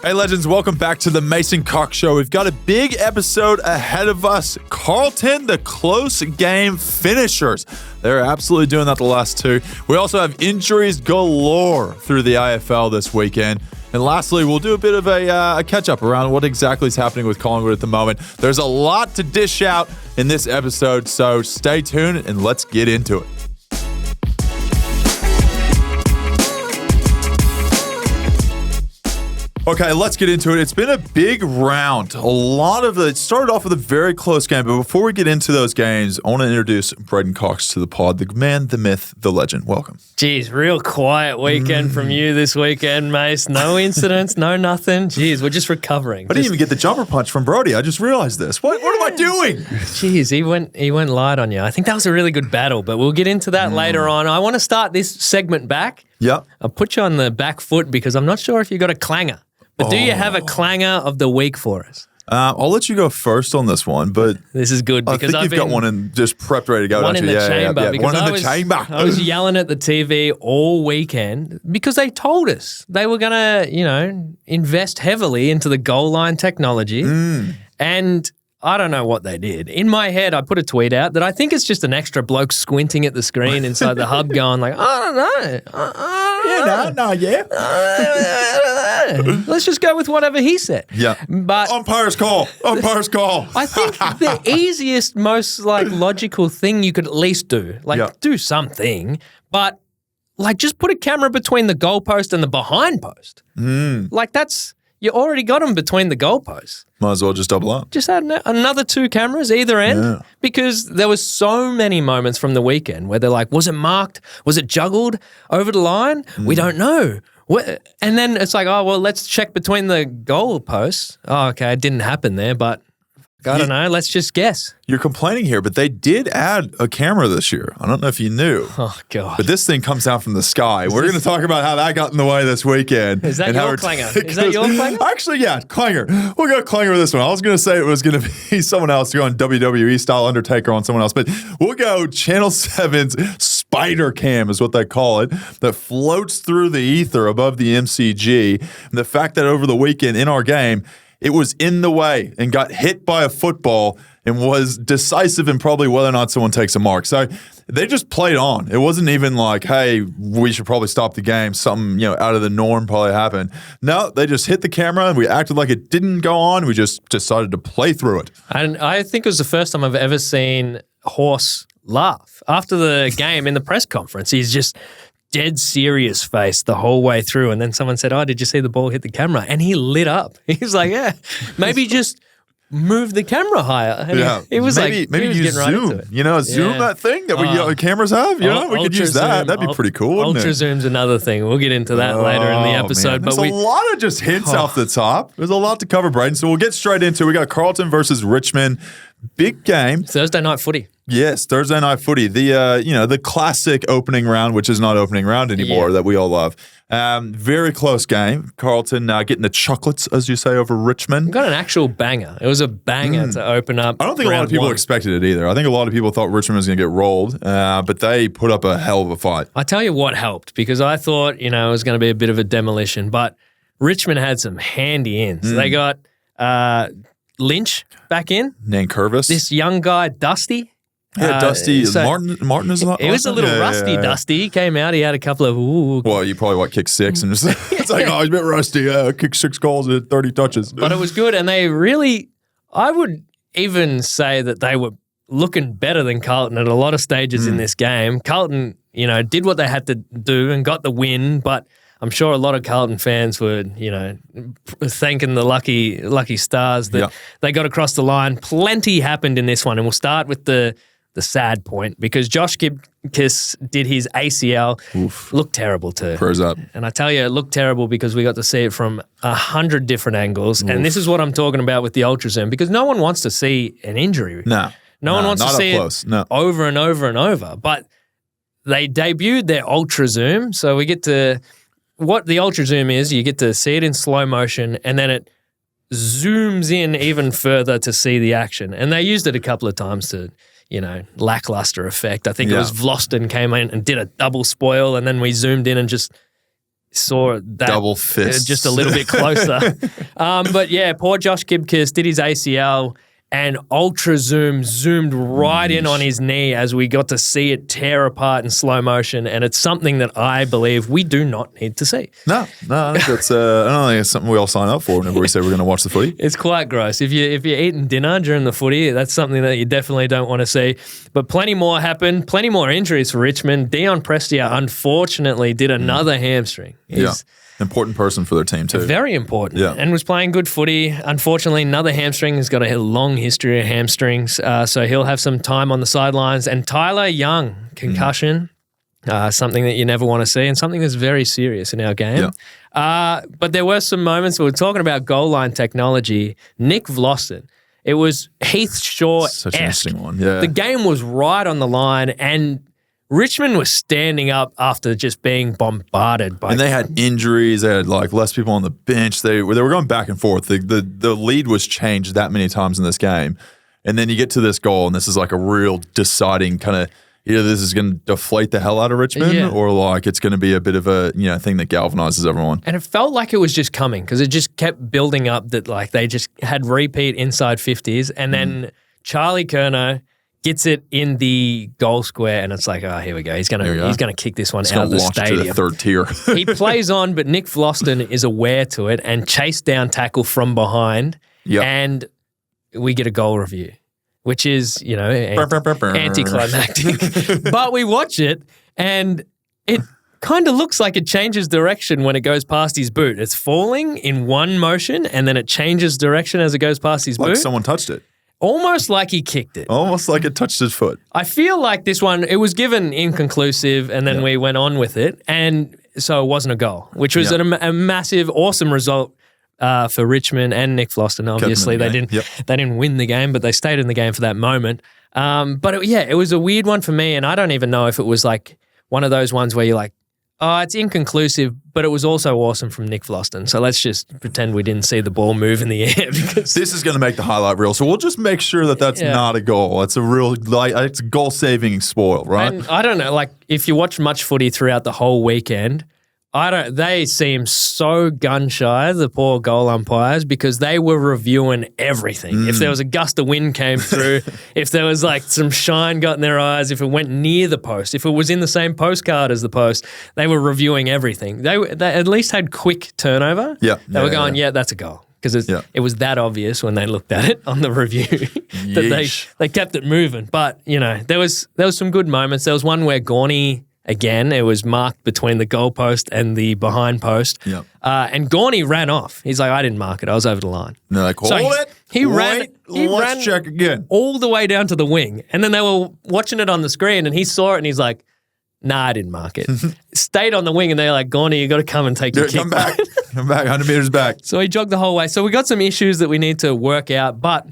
Hey, legends, welcome back to the Mason Cox Show. We've got a big episode ahead of us. Carlton, the close game finishers. They're absolutely doing that the last two. We also have injuries galore through the IFL this weekend. And lastly, we'll do a bit of a catch-up around what exactly is happening with Collingwood at the moment. There's a lot to dish out in this episode, so stay tuned and let's get into it. Okay, let's get into it. It's been a big round. It started off with a very close game, but before we get into those games, I want to introduce Brayden Cox to the pod, the man, the myth, the legend. Welcome. Jeez, real quiet weekend from you this weekend, Mace. No incidents, no nothing. Jeez, we're just recovering. I didn't even get the jumper punch from Brody. I just realized this. What am I doing? Jeez, he went light on you. I think that was a really good battle, but we'll get into that later on. I want to start this segment back. Yep. I'll put you on the back foot because I'm not sure if you got a clanger. But do you have a clanger of the week for us? I'll let you go first on this one, but this is good because I think you've got one in just prepped ready to go. One in the chamber. Yeah. Because one in the chamber. I was yelling at the TV all weekend because they told us they were going to, invest heavily into the goal line technology. And I don't know what they did. In my head, I put a tweet out that I think it's just an extra bloke squinting at the screen inside the hub going like, I don't know. Let's just go with whatever he said. Yeah. But Umpire's call. Umpire's call. I think the easiest, most logical thing you could at least do, do something, but just put a camera between the goalpost and the behind post. You already got them between the goalposts. Might as well just double up. Just add another two cameras either end because there was so many moments from the weekend where they're like, was it marked? Was it juggled over the line? We don't know. And then it's like, oh, well, let's check between the goalposts. Oh, okay, it didn't happen there, but I don't know. Let's just guess. You're complaining here, but they did add a camera this year. I don't know if you knew. Oh, God. But this thing comes down from the sky. We're going to talk about how that got in the way this weekend. Is that your clanger? Is that your clanger? Actually, yeah, clanger. We'll go clanger with this one. I was going to say it was going to be someone else going WWE-style Undertaker on someone else, but we'll go Channel 7's Spider Cam is what they call it, that floats through the ether above the MCG. And the fact that over the weekend in our game, it was in the way and got hit by a football and was decisive in probably whether or not someone takes a mark. So they just played on. It wasn't even like, hey, we should probably stop the game. Something, out of the norm probably happened. No, they just hit the camera and we acted like it didn't go on. We just decided to play through it. And I think it was the first time I've ever seen Horse laugh. After the game in the press conference, he's just dead serious face the whole way through. And then someone said, oh, did you see the ball hit the camera? And he lit up. He was like, yeah, maybe just move the camera higher. And he was maybe use Zoom. Right Zoom, that thing that we cameras have. We could use that. That'd be pretty cool, wouldn't it? Ultra Zoom's another thing. We'll get into that later in the episode. Man. There's a lot of just hints off the top. There's a lot to cover, Brayden. So we'll get straight into it. We got Carlton versus Richmond. Big game. Thursday night footy. Yes, Thursday night footy. The classic opening round, which is not opening round anymore, that we all love. Very close game. Carlton getting the chocolates, as you say, over Richmond. We got an actual banger. It was a banger to open up. I don't think a lot of people expected it either. I think a lot of people thought Richmond was going to get rolled, but they put up a hell of a fight. I tell you what helped, because I thought, it was going to be a bit of a demolition, but Richmond had some handy ins. They got Lynch back in. Nankervis. This young guy, Dusty. Yeah, Dusty. Martin is not. It was a little rusty, yeah. Dusty. He came out. He had a couple of. Well, you probably kick 6 and just it's like, oh, he's a bit rusty. Kick 6 goals and 30 touches. But it was good, and they really. I would even say that they were looking better than Carlton at a lot of stages in this game. Carlton, did what they had to do and got the win, but I'm sure a lot of Carlton fans were, thanking the lucky stars that they got across the line. Plenty happened in this one, and we'll start with the sad point, because Josh Gibkiss did his ACL. Oof. Looked terrible too. Prayers up. And I tell you, it looked terrible because we got to see it from 100 different angles. Oof. And this is what I'm talking about with the Ultra Zoom, because no one wants to see an injury. No one wants to see it over and over and over. But they debuted their Ultra Zoom, so we get to... What the Ultra Zoom is, you get to see it in slow motion, and then it zooms in even further to see the action. And they used it a couple of times to, lackluster effect. I think it was Vlosten came in and did a double spoil, and then we zoomed in and just saw that double fist just a little bit closer. But yeah, poor Josh Gibkiss did his ACL and ultra zoomed right in on his knee as we got to see it tear apart in slow motion. And it's something that I believe we do not need to see. No, I think that's. I don't think it's something we all sign up for whenever we say we're going to watch the footy. It's quite gross. If you're eating dinner during the footy, that's something that you definitely don't want to see. But plenty more happened. Plenty more injuries for Richmond. Dion Prestia unfortunately did another hamstring. He's important person for their team too. Very important. Yeah. And was playing good footy. Unfortunately, another hamstring. Has got a long history of hamstrings. So he'll have some time on the sidelines. And Tyler Young, concussion, something that you never want to see and something that's very serious in our game. Yeah. But there were some moments, we were talking about goal line technology. Nick Vlosten. It was Heath Shaw-esque. Such an interesting one. Yeah. The game was right on the line and Richmond was standing up after just being bombarded by. And they had injuries. They had like less people on the bench. They were going back and forth. The lead was changed that many times in this game, and then you get to this goal, and this is like a real deciding kind of. Either this is going to deflate the hell out of Richmond, or like it's going to be a bit of a thing that galvanizes everyone. And it felt like it was just coming because it just kept building up. That like they just had repeat inside 50s, and then Charlie Curnow gets it in the goal square, and it's like, oh, here we go. He's gonna kick this one out of the stadium. To the third tier. He plays on, but Nick Vlosten is aware to it and chase down tackle from behind, and we get a goal review, which is anticlimactic. But we watch it, and it kind of looks like it changes direction when it goes past his boot. It's falling in one motion, and then it changes direction as it goes past his boot. Like someone touched it. Almost like he kicked it. Almost like it touched his foot. I feel like this one, it was given inconclusive and then we went on with it. And so it wasn't a goal, which was a massive, awesome result for Richmond and Nick Vlosten. Obviously, they didn't win the game, but they stayed in the game for that moment. But it was a weird one for me. And I don't even know if it was like one of those ones where you're like, oh, it's inconclusive, but it was also awesome from Nick Vlosten. So let's just pretend we didn't see the ball move in the air. Because this is going to make the highlight reel. So we'll just make sure that that's not a goal. It's a real, it's goal-saving spoil, right? And I don't know, like if you watch much footy throughout the whole weekend, they seem so gun-shy, the poor goal umpires, because they were reviewing everything. If there was a gust of wind came through, if there was like some shine got in their eyes, if it went near the post, if it was in the same postcard as the post, they were reviewing everything. They at least had quick turnover. Yeah. They were going, that's a goal. Because it was that obvious when they looked at it on the review that they kept it moving. But, there was some good moments. There was one where Gorney... Again, it was marked between the goalpost and the behind post. Yep. And Gorney ran off. He's like, I didn't mark it. I was over the line. No, like, hold it. Let's check again. All the way down to the wing. And then they were watching it on the screen and he saw it and he's like, nah, I didn't mark it. Stayed on the wing and they're like, Gorney, you got to come and take your kick. Come back. Come back, 100 meters back. So he jogged the whole way. So we got some issues that we need to work out, but,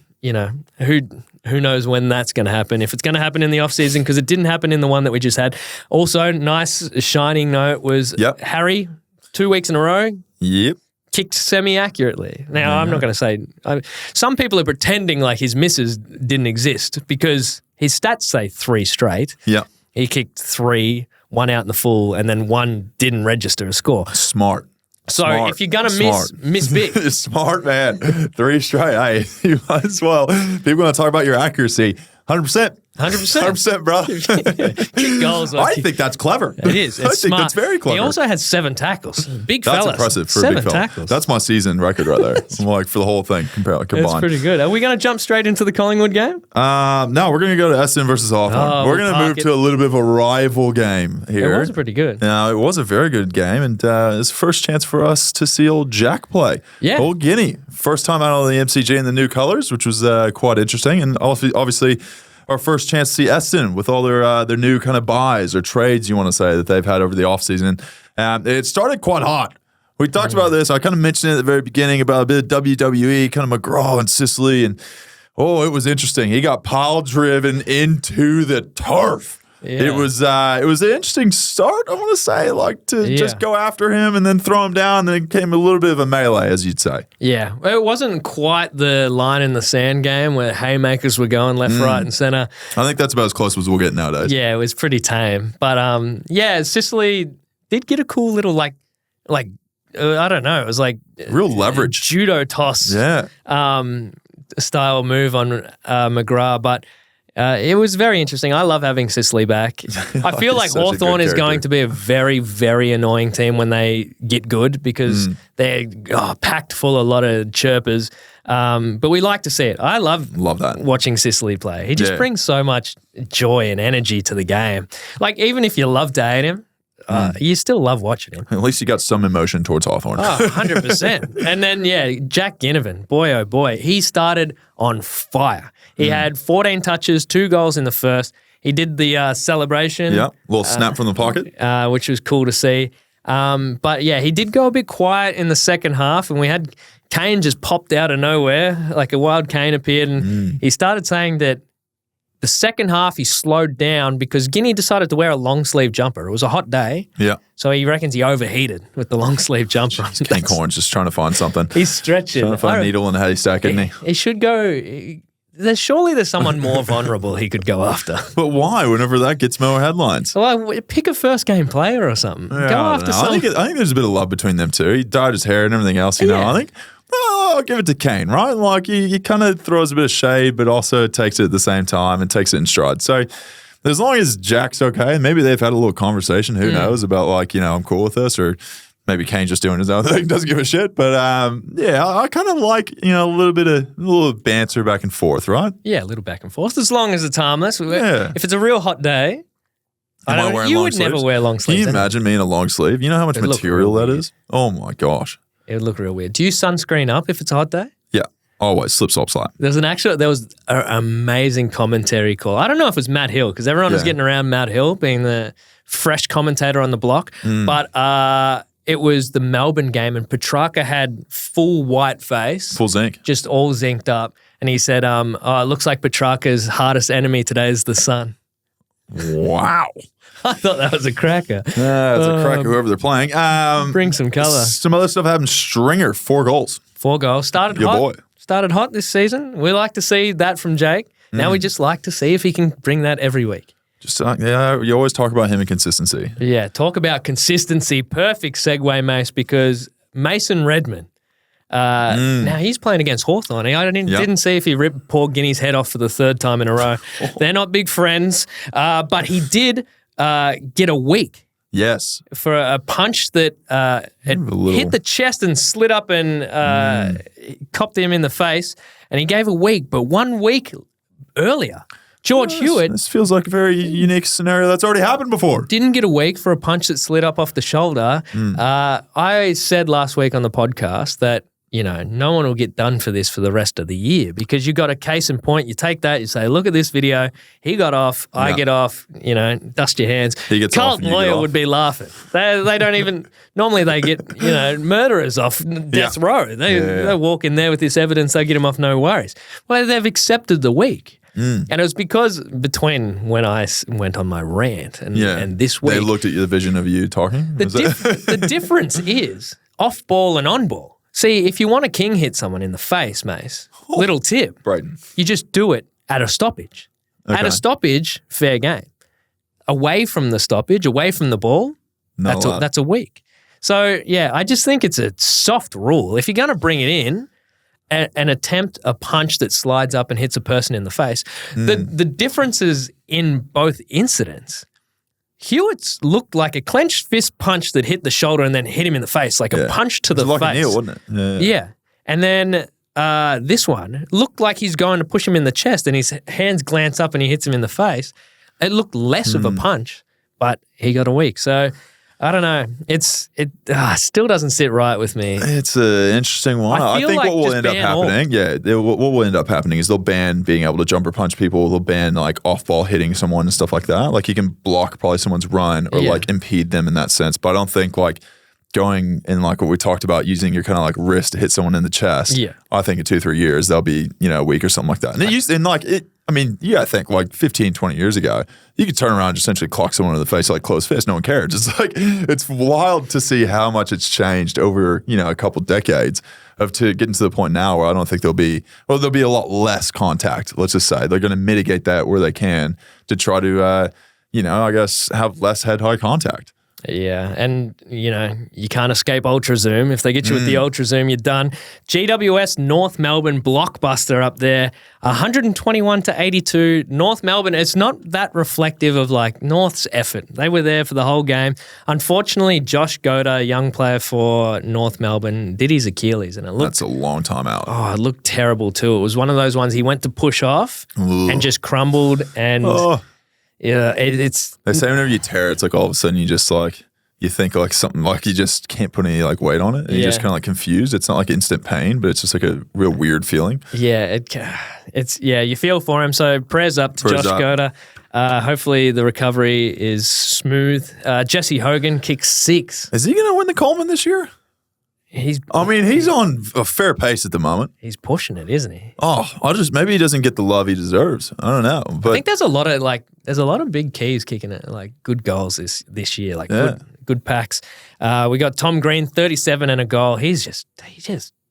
who knows when that's going to happen, if it's going to happen in the offseason, because it didn't happen in the one that we just had. Also, nice shining note was Harry, 2 weeks in a row, kicked semi-accurately. Now, I'm not going to say... some people are pretending like his misses didn't exist because his stats say 3 straight. Yeah. He kicked 3, 1 out in the full, and then 1 didn't register a score. Smart. So if you're going to miss big. Smart, man. 3 straight. Hey, you might as well. People going to talk about your accuracy. 100%. 100%, bro. Kick goals. I think that's clever. It is. It's think that's very clever. He also had 7 tackles. Big fella. That's impressive for 7 a big fella. tackles. That's my season record right there. I'm like for the whole thing combined. That's pretty good. Are we going to jump straight into the Collingwood game? No, we're going to go to Essendon versus Hawthorn. We're going to move to a little bit of a rival game here. It was pretty good. Now, it was a very good game, and it's the first chance for us to see old Jack play. Yeah. Old Guinea. First time out on the MCG in the new colors, which was quite interesting, and obviously our first chance to see Essendon with all their new kind of buys or trades, you want to say, that they've had over the offseason. It started quite hot. We talked about this. I kind of mentioned it at the very beginning about a bit of WWE, kind of McGraw and Sicily. And, it was interesting. He got pile-driven into the turf. Yeah. It was an interesting start, I want to say, just go after him and then throw him down. Then it came a little bit of a melee, as you'd say. Yeah. It wasn't quite the line in the sand game where haymakers were going left, right, and center. I think that's about as close as we'll get nowadays. Yeah, it was pretty tame. But, Sicily did get a cool little, like, I don't know. It was like real leverage. Judo toss style move on McGrath. But it was very interesting. I love having Sicily back. I feel like Hawthorn is going to be a very, very annoying team when they get good because they're packed full of a lot of chirpers. But we like to see it. I love that. Watching Sicily play. He just brings so much joy and energy to the game. Like, even if you love to hate him, you still love watching him. At least you got some emotion towards Hawthorn. 100%. And then, Jack Ginnivan, boy, oh boy, he started on fire. He had 14 touches, 2 goals in the first. He did the celebration. Yeah, little snap from the pocket. Which was cool to see. But, he did go a bit quiet in the second half, and we had Kane just popped out of nowhere, like a wild Kane appeared, and he started saying that the second half he slowed down because Guinea decided to wear a long sleeve jumper. It was a hot day. Yeah. So he reckons he overheated with the long sleeve jumper. King Corn's just trying to find something. He's stretching. Trying to find a needle in a haystack, isn't he? He should go. Surely there's someone more vulnerable he could go after. But why? Whenever that gets more headlines. Well, pick a first game player or something. Yeah, go after someone. I think there's a bit of love between them two. He dyed his hair and everything else, you know. I think I'll give it to Kane, right? Like he kind of throws a bit of shade, but also takes it at the same time and takes it in stride. So as long as Jack's okay, maybe they've had a little conversation, who knows, about like, I'm cool with this, or maybe Kane's just doing his own thing, doesn't give a shit. But I kind of like, a little banter back and forth, right? Yeah, a little back and forth, as long as it's harmless. Yeah. If it's a real hot day, you would never wear long sleeves. Can you imagine me in a long sleeve? You know how much material that is? Oh my gosh. It would look real weird. Do you sunscreen up if it's a hot day? Yeah, always. Slip, slop, slap. There was an amazing commentary call. I don't know if it was Matt Hill, because everyone was getting around Matt Hill being the fresh commentator on the block. But it was the Melbourne game, and Petrarca had full white face. Full zinc. Just all zinced up. And he said, it looks like Petrarca's hardest enemy today is the sun. Wow. I thought that was a cracker. Yeah, it's a cracker, whoever they're playing. Bring some colour. Some other stuff happened. Stringer, 4 goals. 4 goals. Started Your hot. boy. Started hot this season. We like to see that from Jake. Now we just like to see if he can bring that every week. You always talk about him and consistency. Yeah, talk about consistency. Perfect segue, Mace, because Mason Redmond, now he's playing against Hawthorn. I didn't see if he ripped poor Guinea's head off for the 3rd time in a row. They're not big friends, but he did get a week. Yes. For a punch that hit the chest and slid up and copped him in the face, and he gave a week, but 1 week earlier, George Hewitt. This feels like a very unique scenario that's already happened before. Didn't get a week for a punch that slid up off the shoulder. I said last week on the podcast that, no one will get done for this for the rest of the year, because you got a case in point. You take that, you say, look at this video. He got off. I get off. Dust your hands. He gets Carlton off lawyer would be laughing. They don't even, normally they get, murderers off death row. They walk in there with this evidence. They get them off, no worries. Well, they've accepted the week. And it was because between when I went on my rant and this week. They looked at the vision of you talking? The difference is off ball and on ball. See, if you want a king hit someone in the face, Mace, little tip. Brayden. You just do it at a stoppage. Okay. At a stoppage, fair game. Away from the stoppage, away from the ball, that's a week. So, I just think it's a soft rule. If you're going to bring it in, and attempt a punch that slides up and hits a person in the face. The differences in both incidents, Hewitt's looked like a clenched fist punch that hit the shoulder and then hit him in the face, like a punch to the face. Like a kneel, wasn't it? Yeah. And then this one looked like he's going to push him in the chest, and his hands glance up and he hits him in the face. It looked less of a punch, but he got a week. So I don't know. It still doesn't sit right with me. It's an interesting one. I think what will end up happening, what will end up happening is they'll ban being able to jumper punch people. They'll ban like off ball hitting someone and stuff like that. Like you can block probably someone's run or like impede them in that sense. But I don't think like going in like what we talked about using your kind of like wrist to hit someone in the chest. Yeah. I think in 2-3 years they'll be a week or something like that. And I think like 15, 20 years ago, you could turn around and essentially clock someone in the face like closed fist. No one cared. It's like, it's wild to see how much it's changed over, a couple decades to getting to the point now where I don't think there'll be a lot less contact. Let's just say they're going to mitigate that where they can to try to, I guess have less head-high contact. Yeah, and, you can't escape Ultra Zoom. If they get you with the Ultra Zoom, you're done. GWS North Melbourne blockbuster up there, 121-82. North Melbourne, it's not that reflective of, North's effort. They were there for the whole game. Unfortunately, Josh Goda, young player for North Melbourne, did his Achilles, and it looked... That's a long time out. Oh, it looked terrible too. It was one of those ones he went to push off and just crumbled, and... Yeah, it's... They say whenever you tear, it's all of a sudden you just you think something you just can't put any weight on it, and you're just kind of confused. It's not instant pain, but it's just a real weird feeling. Yeah, you feel for him. So prayers up to Josh Goda. Hopefully the recovery is smooth. Jesse Hogan kicks 6. Is he going to win the Coleman this year? He's on a fair pace at the moment. He's pushing it, isn't he? Oh, maybe he doesn't get the love he deserves. I don't know. But I think there's a lot of big keys kicking it, good goals this year, good packs. We got Tom Green, 37 and a goal. He just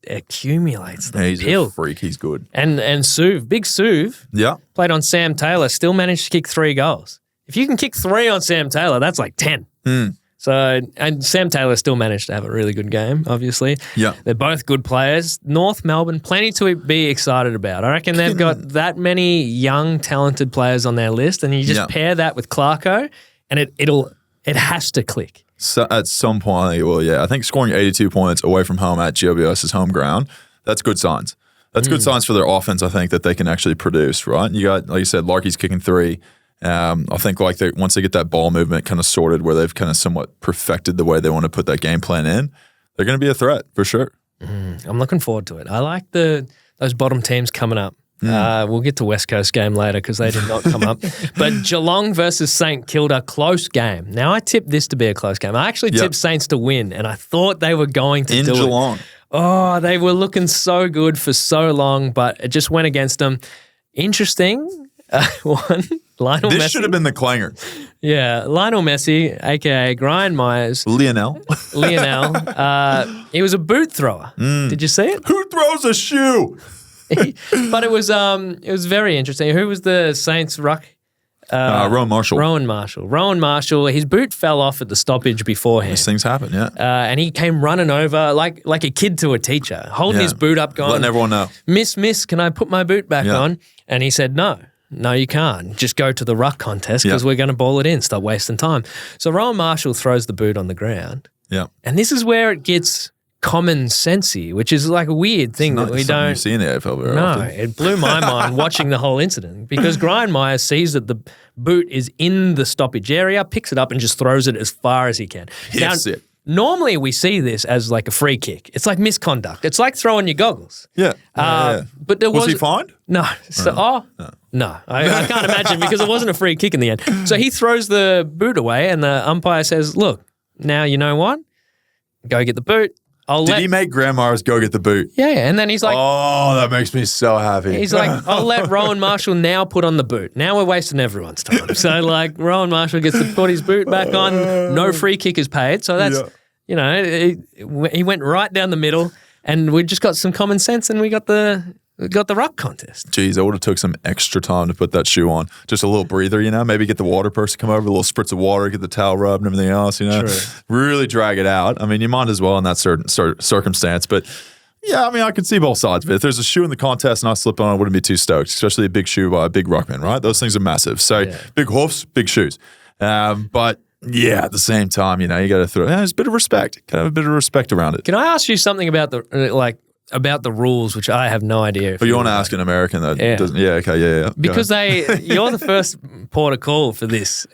accumulates the he's pill. A freak. He's good. And Suv, big Suv, played on Sam Taylor, still managed to kick 3 goals. If you can kick 3 on Sam Taylor, that's 10. So, and Sam Taylor still managed to have a really good game, obviously. Yeah. They're both good players. North Melbourne, plenty to be excited about. I reckon they've got that many young, talented players on their list, and you just pair that with Clarko, and it has to click. So at some point, I think it will, yeah. I think scoring 82 points away from home at GWS's home ground, that's good signs. That's good signs for their offense, I think, that they can actually produce, right? You got, like you said, Larky's kicking 3. I think once they get that ball movement kind of sorted where they've kind of somewhat perfected the way they want to put that game plan in, they're going to be a threat for sure. I'm looking forward to it. I like those bottom teams coming up. We'll get to West Coast game later because they did not come up. But Geelong versus St Kilda, close game. Now, I tipped this to be a close game. I actually tipped Saints to win, and I thought they were going to do it. In Geelong. Oh, they were looking so good for so long, but it just went against them. Interesting. One, Lionel Messi. This should have been the clanger. Yeah, Lionel Messi, a.k.a. Brian Myers. Lionel. He was a boot thrower. Did you see it? Who throws a shoe? But it was very interesting. Who was the Saints ruck? Rowan Marshall. Rowan Marshall, his boot fell off at the stoppage beforehand. These things happen, yeah. And he came running over like a kid to a teacher, holding his boot up, going, letting everyone know. Miss, can I put my boot back on? And he said, No, you can't. Just go to the ruck contest because we're going to ball it in. Stop wasting time. So Rowan Marshall throws the boot on the ground. Yeah. And this is where it gets common sensey, which is a weird thing that we don't... you see in the AFL very No, often. it blew my mind watching the whole incident because Brian Myers sees that the boot is in the stoppage area, picks it up and just throws it as far as he can. Hits it. Normally, we see this as a free kick. It's like misconduct. It's like throwing your goggles. Yeah. But there was he fined? No. No. I can't imagine because it wasn't a free kick in the end. So he throws the boot away and the umpire says, look, now you know what? Go get the boot. Did he make Graham Myers go get the boot? Yeah. And then he's like... Oh, that makes me so happy. He's like, I'll let Rowan Marshall now put on the boot. Now we're wasting everyone's time. So Rowan Marshall gets to put his boot back on. No free kick is paid. So that's, he went right down the middle and we just got some common sense and we got the ruck contest. Jeez, I would have took some extra time to put that shoe on. Just a little breather, maybe get the water person to come over, a little spritz of water, get the towel rubbed and everything else, True. Really drag it out. I mean, you might as well in that certain circumstance, but yeah, I mean, I could see both sides of it. If there's a shoe in the contest and I slip on, I wouldn't be too stoked, especially a big shoe by a big ruckman, right? Those things are massive. So big hoofs, big shoes. But yeah, at the same time, you got to throw, there's a bit of respect. Got to have a bit of respect around it. Can I ask you something about the rules, which I have no idea. But you want to ask an American that doesn't... Yeah, okay, yeah. Because you're the first port of call for this.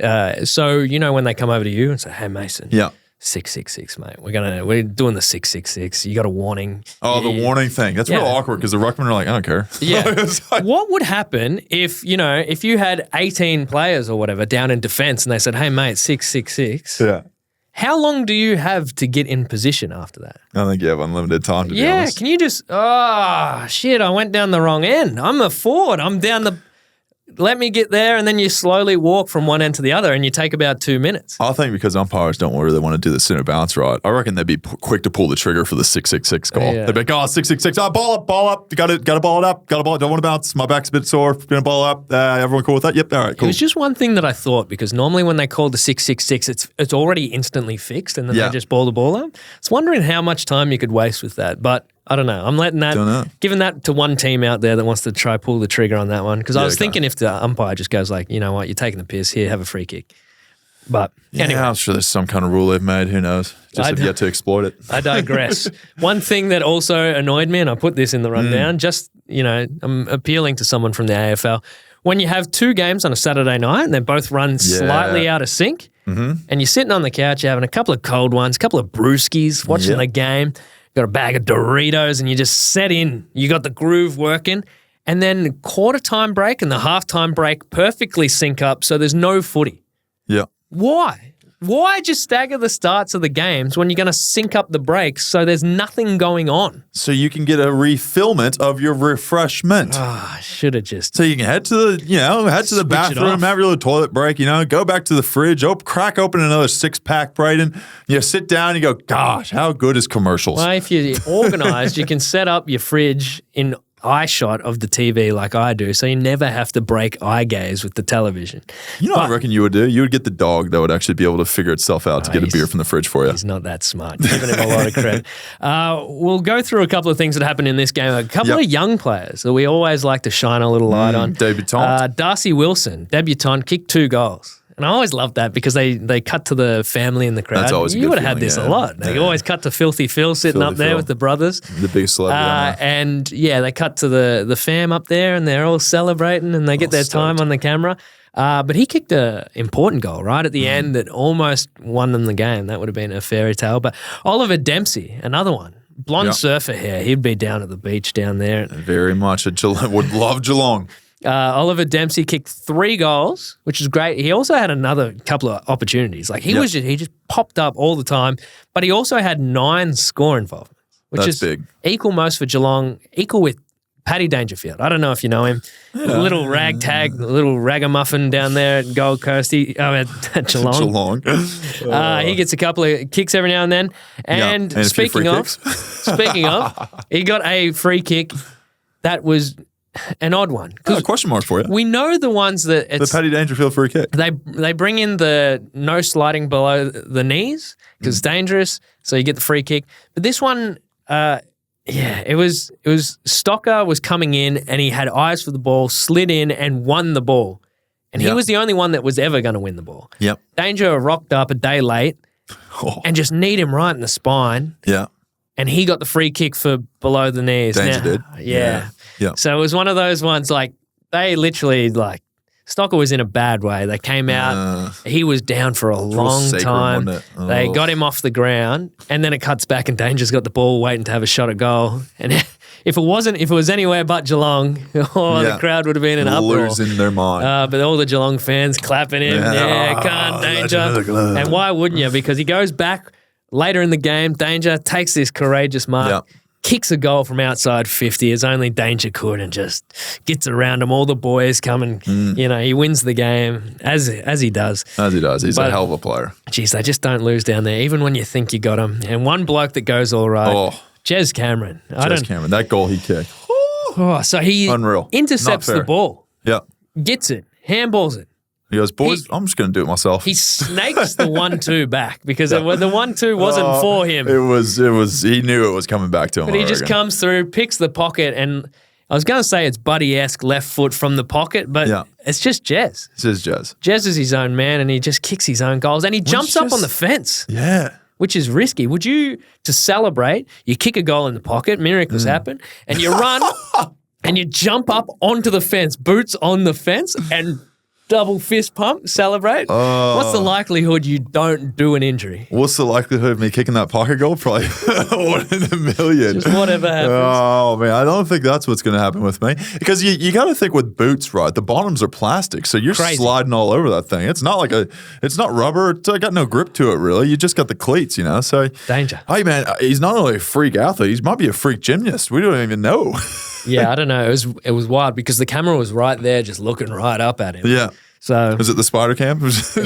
So, when they come over to you and say, hey, Mason. Yeah. 666, mate. We're doing the 666. You got a warning. Oh, the warning thing. That's real awkward because the ruckmen are like, I don't care. Yeah. What would happen if you had 18 players or whatever down in defense and they said, hey, mate, 666. Yeah. How long do you have to get in position after that? I think you have unlimited time, to be honest. Can you just, shit, I went down the wrong end. I'm a forward. I'm down the... let me get there, and then you slowly walk from one end to the other, and you take about 2 minutes. I think because umpires don't really want to do the center bounce right, I reckon they'd be quick to pull the trigger for the 666 call. Yeah. They'd be like, oh, 666, ball up. You got to ball it up. Don't want to bounce. My back's a bit sore. Going to ball up. Everyone cool with that? Yep, all right, cool. It was just one thing that I thought, because normally when they call the 666, it's already instantly fixed, and then they just ball the ball up. I was wondering how much time you could waste with that, but I don't know. I'm giving that to one team out there that wants to try pull the trigger on that one, because I was thinking if the umpire just goes like, you know what, you're taking the piss, here, have a free kick. But anyway. I'm sure there's some kind of rule they've made. Who knows? Just have yet to exploit it. I digress. One thing that also annoyed me, and I put this in the rundown, I'm appealing to someone from the AFL. When you have two games on a Saturday night and they both run slightly out of sync, and you're sitting on the couch, you're having a couple of cold ones, a couple of brewskis, watching the game, got a bag of Doritos, and you just set in. You got the groove working. And then quarter time break and the halftime break perfectly sync up, so there's no footy. Yeah. Why? Why just stagger the starts of the games when you're going to sync up the breaks so there's nothing going on? So you can get a refillment of your refreshment. I should have just. So you can head to the bathroom, have your little toilet break, go back to the fridge, crack open another 6-pack, Brayden. You sit down and you go, gosh, how good is commercials? Well, if you're organized, you can set up your fridge in eye shot of the TV like I do, so you never have to break eye gaze with the television. You know what I reckon you would do? You would get the dog that would actually be able to figure itself out to get a beer from the fridge for you. He's not that smart. Giving him a lot of credit. We'll go through a couple of things that happened in this game. A couple of young players that we always like to shine a little light on. Debutant. Darcy Wilson, debutant, kicked 2 goals. And I always loved that because they cut to the family in the crowd. That's always a good You would have had this feeling, a lot. They always cut to Filthy Phil sitting up there with the brothers. The biggest celebrity. And they cut to the fam up there and they're all celebrating and they get their time on the camera. But he kicked an important goal right at the end that almost won them the game. That would have been a fairy tale. But Oliver Dempsey, another one. Blonde surfer hair. He'd be down at the beach down there. Very much. Would love Geelong. Oliver Dempsey kicked 3 goals, which is great. He also had another couple of opportunities. Like he just popped up all the time, but he also had 9 score involvements, which is big. Equal most for Geelong, equal with Paddy Dangerfield. I don't know if you know him. Little ragamuffin down there at Gold Coast. At Geelong. He gets a couple of kicks every now and then. And speaking of, he got a free kick that was an odd one. Question mark for you. We know the ones that it's... The Paddy Dangerfield free kick. They bring in the no sliding below the knees because it's dangerous, so you get the free kick. But this one, it was Stocker was coming in and he had eyes for the ball, slid in and won the ball. And he was the only one that was ever going to win the ball. Yep. Danger rocked up a day late and just kneed him right in the spine. Yeah. And he got the free kick for below the knees. Danger did. Yeah. Yeah. So it was one of those ones like they literally like Stocker was in a bad way. They came out. He was down for a long time. They got him off the ground and then it cuts back and Danger's got the ball waiting to have a shot at goal. And if it was anywhere but Geelong, the crowd would have been in uproar. Losing their mind. But all the Geelong fans clapping him. Can't Danger. And why wouldn't you? Because he goes back later in the game. Danger takes this courageous mark. Kicks a goal from outside 50 as only Danger could and just gets around them. All the boys come and, he wins the game as he does. As he does. He's a hell of a player. Geez, they just don't lose down there, even when you think you got him. And one bloke that goes all right, Jez Cameron. That goal he kicked. So he intercepts the ball. Yeah. Gets it. Handballs it. He goes, boys, I'm just going to do it myself. He snakes the 1-2 back because the 1-2 wasn't for him. It was. He knew it was coming back to him. But he just comes through, picks the pocket, and I was going to say it's Buddy-esque left foot from the pocket, but it's just Jez. It's just Jez. Jez is his own man, and he just kicks his own goals, and he jumps up on the fence. Yeah. Which is risky. Would you, to celebrate, you kick a goal in the pocket, miracles happen, and you run, and you jump up onto the fence, boots on the fence, and double fist pump, celebrate. What's the likelihood you don't do an injury? What's the likelihood of me kicking that pocket goal? Probably 1 in a million. Just whatever happens. Oh, man, I don't think that's what's going to happen with me. Because you got to think with boots, right? The bottoms are plastic, so you're sliding all over that thing. It's not it's not rubber. It's got no grip to it, really. You just got the cleats, So Danger. Hey, man, he's not only a freak athlete, he might be a freak gymnast. We don't even know. Yeah, I don't know. It was wild because the camera was right there, just looking right up at him. Yeah. So was it the spider cam? Just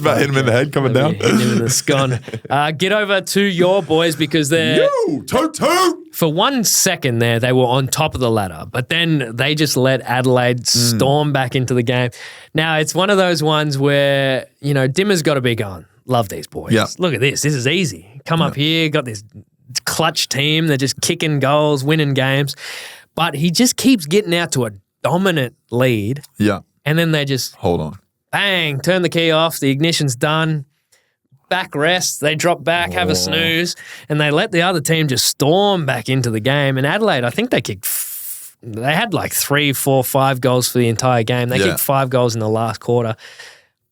about hitting him in the head coming down. Hitting him in the scone. Get over to your boys because they're toot. For 1 second there, they were on top of the ladder, but then they just let Adelaide storm back into the game. Now it's one of those ones where Dimmer's got to be going. Love these boys. Yeah. Look at this. This is easy. Come up here, got this clutch team. They're just kicking goals, winning games, but he just keeps getting out to a dominant lead. Yeah. And then they just hold on. Bang, turn the key off. The ignition's done. Back rest. They drop back, have a snooze, and they let the other team just storm back into the game. And Adelaide, I think they kicked. They had like 3, 4, 5 goals for the entire game. They kicked 5 goals in the last quarter.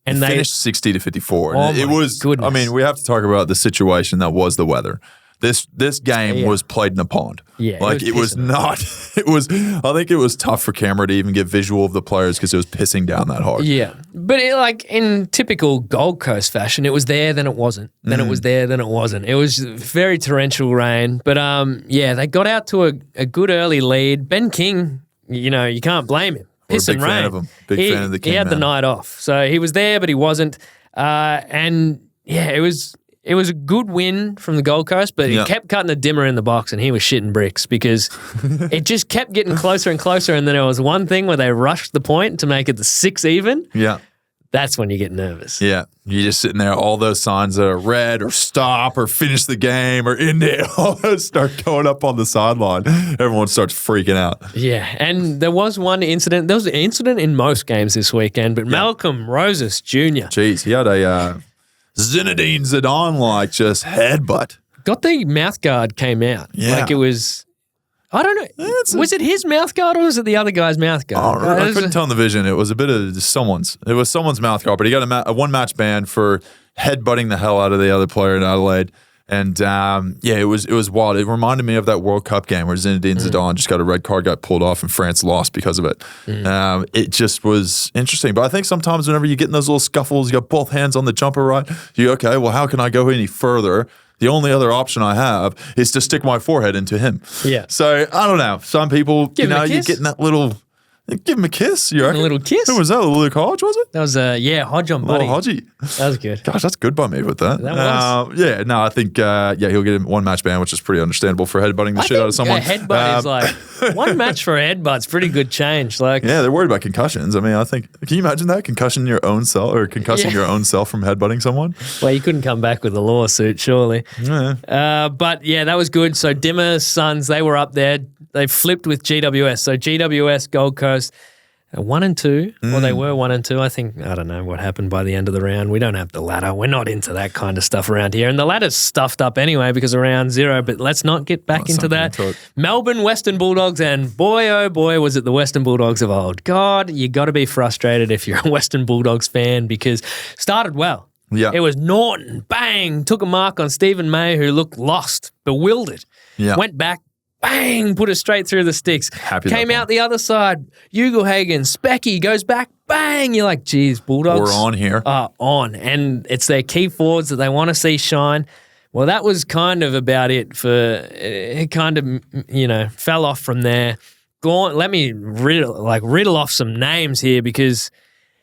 And they finished 60-54. Oh, it was. goodness. I mean, we have to talk about the situation that was the weather. This game was played in a pond. Yeah, like it was not. It was. I think it was tough for camera to even get visual of the players because it was pissing down that hard. Yeah, but like in typical Gold Coast fashion, it was there, then it wasn't. Then it was there, then it wasn't. It was very torrential rain. But they got out to a good early lead. Ben King, you can't blame him. Piss and rain. Fan of him. Big fan of the King. He had the night off, so he was there, but he wasn't. It was a good win from the Gold Coast, but he kept cutting the dimmer in the box and he was shitting bricks because it just kept getting closer and closer. And then there was one thing where they rushed the point to make it the 6 even. Yeah. That's when you get nervous. Yeah. You're just sitting there, all those signs that are red or stop or finish the game or end it, all those start going up on the sideline. Everyone starts freaking out. Yeah. And there was one incident. There was an incident in most games this weekend, but Malcolm Rosas Jr. Jeez, he had a Zinedine Zidane-like just headbutt. Got the mouth guard came out. Yeah. Like it was, I don't know. Was it his mouth guard or was it the other guy's mouth guard? I couldn't tell in the vision. It was a bit of someone's. It was someone's mouth guard, but he got a one-match ban for headbutting the hell out of the other player in Adelaide. And it was wild. It reminded me of that World Cup game where Zinedine Zidane just got a red card, got pulled off, and France lost because of it. It just was interesting. But I think sometimes whenever you get in those little scuffles, you got both hands on the jumper, right? You go, okay, well, how can I go any further? The only other option I have is to stick my forehead into him. Yeah. So I don't know. Some people, you get in that little. Give him a kiss, you reckon? A little kiss. Who was that? Luke Hodge, was it? That was Hodge on Buddy. Little Hodgie. That was good. Gosh, that's good by me with that. That was. I think he'll get a one match ban, which is pretty understandable for headbutting the shit out of someone. A headbutt is like one match for a headbutt's pretty good change. Like they're worried about concussions. I mean, I think can you imagine that concussing your own self or concussing your own self from headbutting someone? Well, you couldn't come back with a lawsuit, surely. Yeah. But that was good. So Dimmer's Suns, they were up there. They flipped with GWS. So GWS Gold Coast. 1 and 2. Well, they were 1 and 2. I don't know what happened by the end of the round. We don't have the ladder. We're not into that kind of stuff around here. And the ladder's stuffed up anyway because of round 0, but let's not get back into that. Melbourne Western Bulldogs, and boy, oh boy, was it the Western Bulldogs of old. God, you got to be frustrated if you're a Western Bulldogs fan because started well. Yeah. It was Norton, bang, took a mark on Stephen May who looked lost, bewildered. Yeah. Went back. Bang, put it straight through the sticks. Came out the other side. Ugelhagen, Specky goes back. Bang. You're like, geez, Bulldogs. We're on here. On. And it's their key forwards that they want to see shine. Well, that was kind of about it it kind of, fell off from there. Let me riddle off some names here because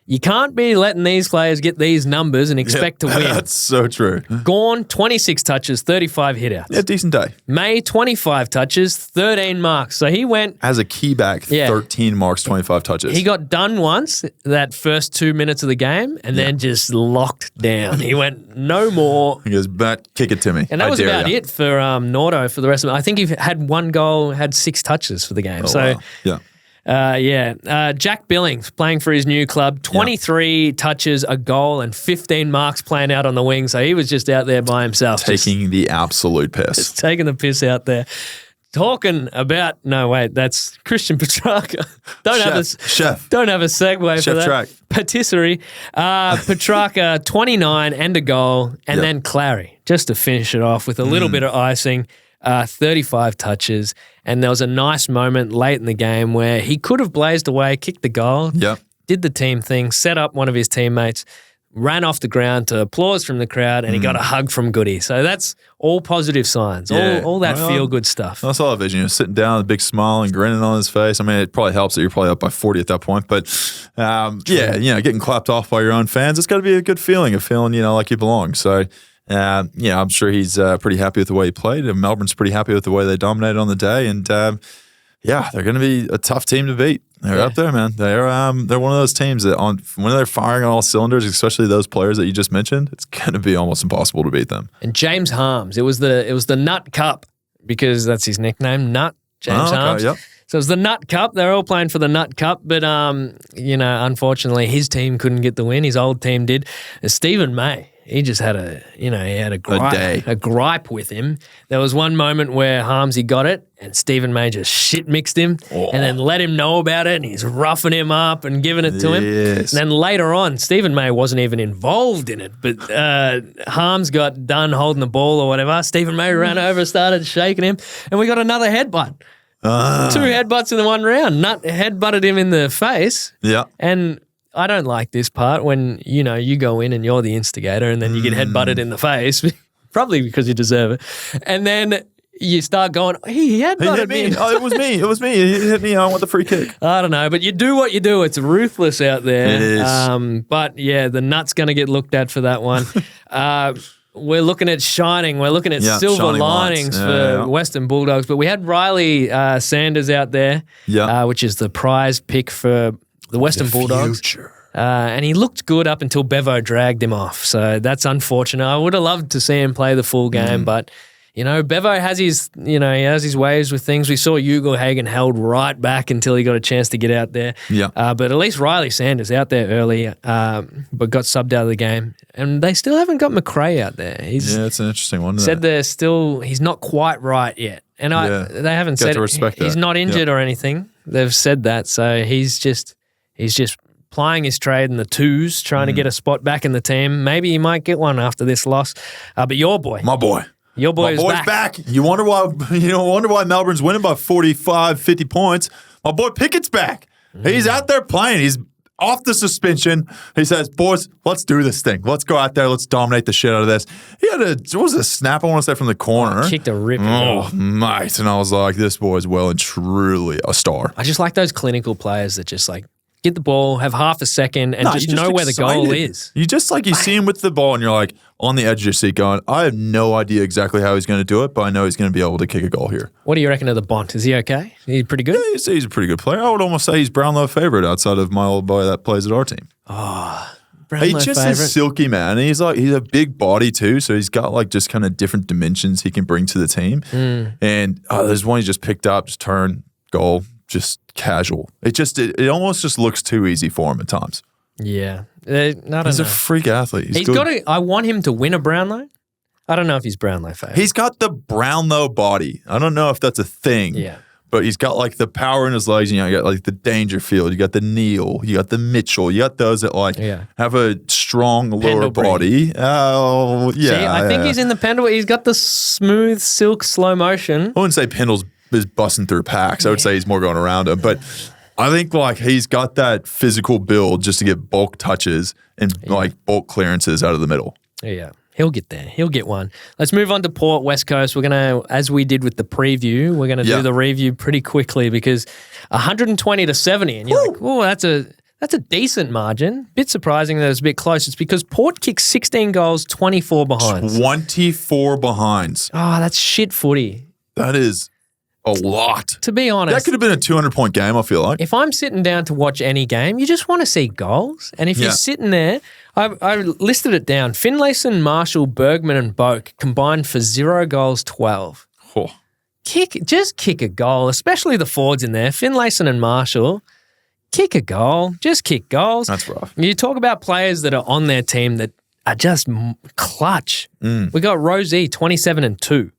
you can't be letting these players get these numbers and expect to win. That's so true. Gawn, 26 touches, 35 hitouts. Yeah, decent day. May, 25 touches, 13 marks. So he went... As a key back, 13 marks, 25 touches. He got done once, that first 2 minutes of the game, and then just locked down. He went, no more. He goes, back, kick it to me. And that was about it for Nordo for the rest of it. I think he had 1 goal, had 6 touches for the game. Wow. Yeah. Jack Billings playing for his new club, 23 touches, a goal, and 15 marks playing out on the wing. So he was just out there by himself. Taking the absolute piss. Just taking the piss out there. Talking about, that's Christian Petrarca. Don't have a segue for that. Track. Patisserie. Petrarca, 29 and a goal, and then Clary, just to finish it off with a little bit of icing. 35 touches, and there was a nice moment late in the game where he could have blazed away, kicked the goal, did the team thing, set up one of his teammates, ran off the ground to applause from the crowd, and he got a hug from Goody. So that's all positive signs, all that feel-good stuff. I saw that vision. Sitting down with a big smile and grinning on his face. I mean, it probably helps that you're probably up by 40 at that point. But, getting clapped off by your own fans, it's got to be a good feeling, like you belong. So, I'm sure he's pretty happy with the way he played, and Melbourne's pretty happy with the way they dominated on the day. And, they're going to be a tough team to beat. They're up there, man. They're one of those teams that when they're firing on all cylinders, especially those players that you just mentioned, it's going to be almost impossible to beat them. And James Harms, it was the Nut Cup because that's his nickname, Nut. James Harms. Yep. So it was the Nut Cup. They're all playing for the Nut Cup, but unfortunately, his team couldn't get the win. His old team did. Stephen May. He just had a gripe with him. There was one moment where Harmsy got it and Stephen May just shit mixed him and then let him know about it, and he's roughing him up and giving it to him. And then later on, Stephen May wasn't even involved in it, but Harms got done holding the ball or whatever. Stephen May ran over, started shaking him, and we got another headbutt. 2 headbutts in the one round. Nut headbutted him in the face. Yeah. And I don't like this part when, you go in and you're the instigator and then you get headbutted in the face, probably because you deserve it. And then you start going, he headbutted me. Oh, it was me. He hit me. I want the free kick. I don't know, but you do what you do. It's ruthless out there. It is. But yeah, the Nut's going to get looked at for that one. We're looking at shining. We're looking at silver linings for Western Bulldogs. But we had Riley Sanders out there, which is the prize pick for the Western Bulldogs. And he looked good up until Bevo dragged him off. So that's unfortunate. I would have loved to see him play the full game, but Bevo has his, he has his ways with things. We saw Hugo Hagen held right back until he got a chance to get out there. Yeah. But at least Riley Sanders out there early, but got subbed out of the game. And they still haven't got McRae out there. It's an interesting one. Said he's not quite right yet. And they haven't said he's not injured or anything. They've said that. So he's just plying his trade in the twos, trying to get a spot back in the team. Maybe he might get one after this loss. But your boy. My boy. Your boy is boy's back. You wonder why Melbourne's winning by 45, 50 points. My boy Pickett's back. He's out there playing. He's off the suspension. He says, boys, let's do this thing. Let's go out there. Let's dominate the shit out of this. He had a snap, I want to say, from the corner. Kicked a rip. Oh, mate. And I was like, this boy's well and truly a star. I just like those clinical players that just get the ball, have half a second, and just know where the goal is. You just you see him with the ball and you're on the edge of your seat going, I have no idea exactly how he's going to do it, but I know he's going to be able to kick a goal here. What do you reckon of the Bont? Is he okay? He's pretty good? Yeah, he's a pretty good player. I would almost say he's Brownlow favorite outside of my old boy that plays at our team. Oh, Brownlow he just is silky, man. And he's a big body too, so he's got just kind of different dimensions he can bring to the team. And there's one he just picked up, just turn, goal, just casual. It almost just looks too easy for him at times. Yeah. He's a freak athlete. He's got I want him to win a Brownlow. I don't know if he's Brownlow favorite. He's got the Brownlow body. I don't know if that's a thing. Yeah. But he's got the power in his legs. You got the Dangerfield. You got the Neal. You got the Mitchell. You got those that have a strong lower body. Oh, yeah. See, I think he's in the Pendlebury. He's got the smooth silk slow motion. I wouldn't say Pendle's is busting through packs. I would say he's more going around him. But I think he's got that physical build just to get bulk touches and bulk clearances out of the middle. Yeah. He'll get there. He'll get one. Let's move on to Port West Coast. We're going to, as we did with the preview, we're going to do the review pretty quickly because 120-70, and you're like, oh, that's a decent margin. Bit surprising that it's a bit close. It's because Port kicked 16 goals, 24 behinds. 24 behinds. Oh, that's shit footy. That is a lot. To be honest. That could have been a 200-point game, I feel like. If I'm sitting down to watch any game, you just want to see goals. And if you're sitting there, I listed it down. Finlayson, Marshall, Bergman, and Boak combined for 0 goals, 12. Oh. Just kick a goal, especially the forwards in there. Finlayson and Marshall, kick a goal. Just kick goals. That's rough. You talk about players that are on their team that are just clutch. We got Rosie, 27-2.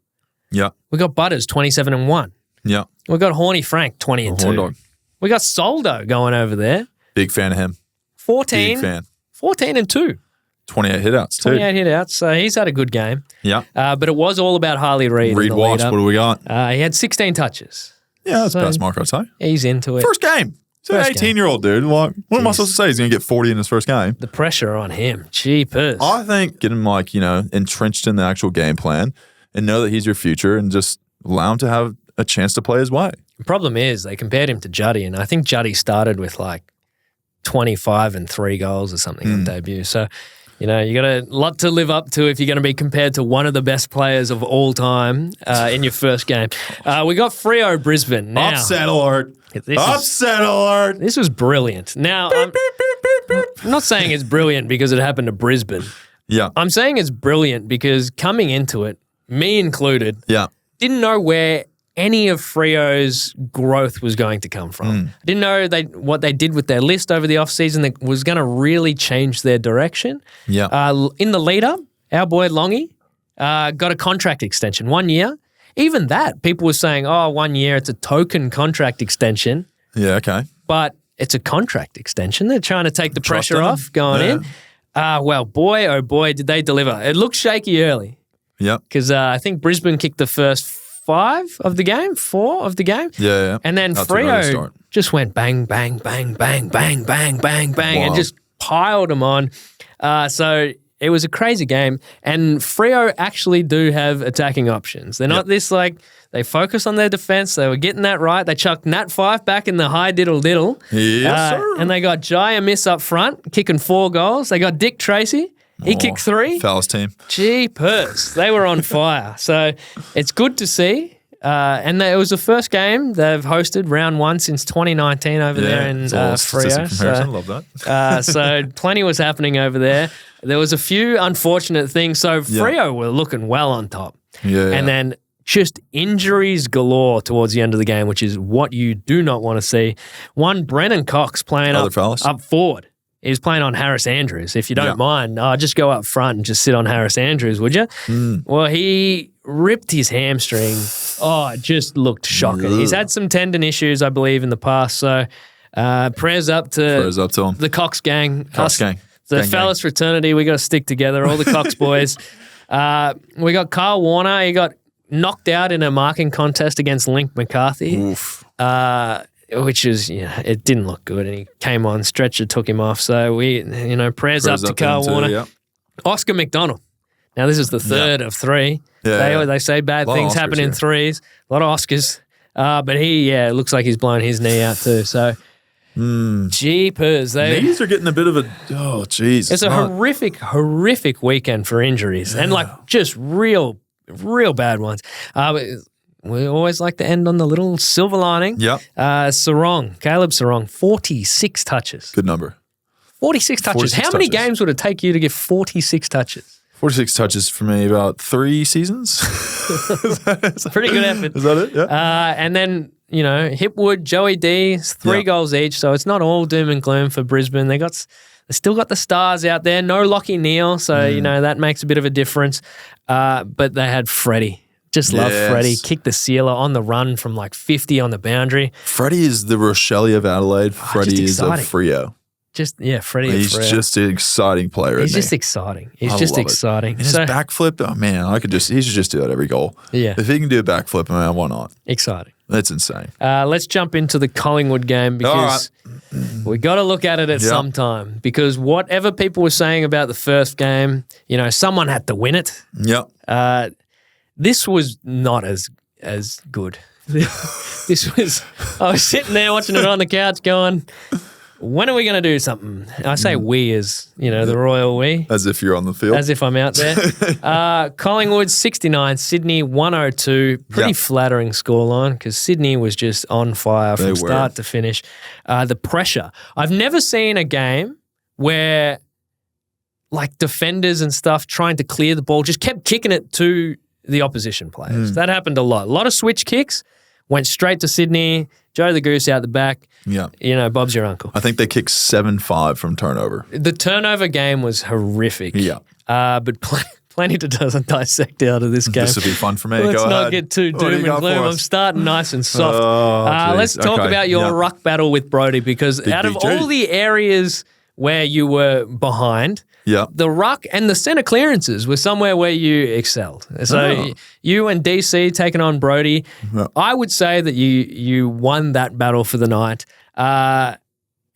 Yeah. We got Butters, 27-1. Yeah. We got Horny Frank, 20-2. We got Soldo going over there. Big fan of him. 14. Big fan. 14-2. 28 hitouts, too. 28 hitouts. So he's had a good game. Yeah. But it was all about Harley Reid. Reid Watts, what do we got? He had 16 touches. Yeah, that's best mark, I'd say. He's into it. First game. He's an First game. 18-year-old dude. What am I supposed to say? He's going to get 40 in his first game. The pressure on him. Jeepers. I think get him entrenched in the actual game plan and know that he's your future and just allow him to have a chance to play his way. The problem is they compared him to Juddy, and I think Juddy started with 25 and 3 goals or something on debut. So, you got a lot to live up to if you're going to be compared to one of the best players of all time in your first game. We got Freo Brisbane. Now, Upset alert. Upset alert. This was brilliant. Now, I'm not saying it's brilliant because it happened to Brisbane. Yeah. I'm saying it's brilliant because coming into it, me included, didn't know where any of Freo's growth was going to come from. I didn't know what they did with their list over the offseason that was going to really change their direction. Yeah. In the lead-up, our boy Longy got a contract extension, 1 year. Even that, people were saying, 1 year, it's a token contract extension. Yeah, okay. But it's a contract extension. They're trying to take the pressure him. off going in. Well, boy, oh boy, did they deliver. It looked shaky early. Yeah. Because I think Brisbane kicked the first 4 of the game. Yeah. And then Freo just went bang, bang, bang, bang, bang, bang, bang, bang, and just piled them on. So it was a crazy game. And Freo actually do have attacking options. They're not this they focus on their defense. They were getting that right. They chucked Nat Fyfe back in the high diddle-diddle. Yes, sir. And they got Jaya Miss up front, kicking 4 goals. They got Dick Tracy. He kicked 3. Fellas team. Jeepers. They were on fire. So it's good to see. And it was the first game they've hosted round 1 since 2019 over there in Freo. So, love that. So plenty was happening over there. There was a few unfortunate things. So Freo were looking well on top. Yeah. And then just injuries galore towards the end of the game, which is what you do not want to see. One, Brayden Cox playing up forward. He was playing on Harris Andrews. If you don't mind, just go up front and just sit on Harris Andrews, would you? Well, he ripped his hamstring. It just looked shocking. He's had some tendon issues, I believe, in the past. So prayers up to him. the Cox gang. Gang. The fellas fraternity, we got to stick together, all the Cox boys. We got Kyle Warner. He got knocked out in a marking contest against Link McCarthy. Oof. Which is, it didn't look good. And he came on, Stretcher took him off. So prayers up to Carl Warner. Oscar McDonald. Now, this is the third of 3. They say bad things happen in threes. A lot of Oscars. But it looks like he's blown his knee out too. So, jeepers. Knees are getting a bit of a, jeez. It's a horrific weekend for injuries. And just real bad ones. We always like to end on the little silver lining. Caleb Sarong, 46 touches. Good number. 46 touches. How many games would it take you to get 46 touches? 46 touches for me, about 3 seasons. Pretty good effort. Is that it? Yeah. And then, Hipwood, Joey D, 3 goals each. So it's not all doom and gloom for Brisbane. They still got the stars out there. No Lockie Neal. So, that makes a bit of a difference. But they had Freddie. Just love Freddie. Kicked the sealer on the run from 50 on the boundary. Freddie is the Rochelle of Adelaide. Freddie is of Freo. Freddie. He's just an exciting player. He's just exciting. He's just exciting. And his backflip, he should just do that every goal. Yeah. If he can do a backflip, man, why not? Exciting. That's insane. Let's jump into the Collingwood game because we got to look at it at some time. Because whatever people were saying about the first game, someone had to win it. Yep. This was not as good. I was sitting there watching it on the couch going, when are we going to do something? I say we as, the royal we. As if you're on the field. As if I'm out there. Collingwood 69, Sydney 102. Pretty flattering scoreline because Sydney was just on fire from start to finish. The pressure. I've never seen a game where defenders and stuff trying to clear the ball just kept kicking it to the opposition players. That happened a lot. A lot of switch kicks, went straight to Sydney, Joe the Goose out the back. Yeah. Bob's your uncle. I think they kicked 7-5 from turnover. The turnover game was horrific. Yeah. But plenty to dissect out of this game. This would be fun for me. Let's not get too doom and gloom. I'm starting nice and soft. Let's talk about your ruck battle with Brody because out of all the areas where you were behind. Yeah. The ruck and the centre clearances were somewhere where you excelled. So you and DC taking on Brodie, I would say that you won that battle for the night.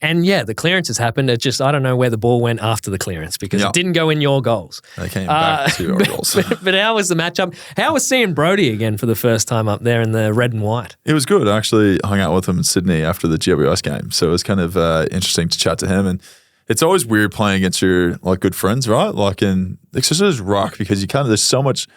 And yeah, the clearances happened. It just, I don't know where the ball went after the clearance because it didn't go in your goals. They came back to your goals. But how was the matchup? How was seeing Brodie again for the first time up there in the red and white? It was good. I actually hung out with him in Sydney after the GWS game. So it was kind of interesting to chat to him. And it's always weird playing against your like good friends, right? Like especially as ruck because you there's so much,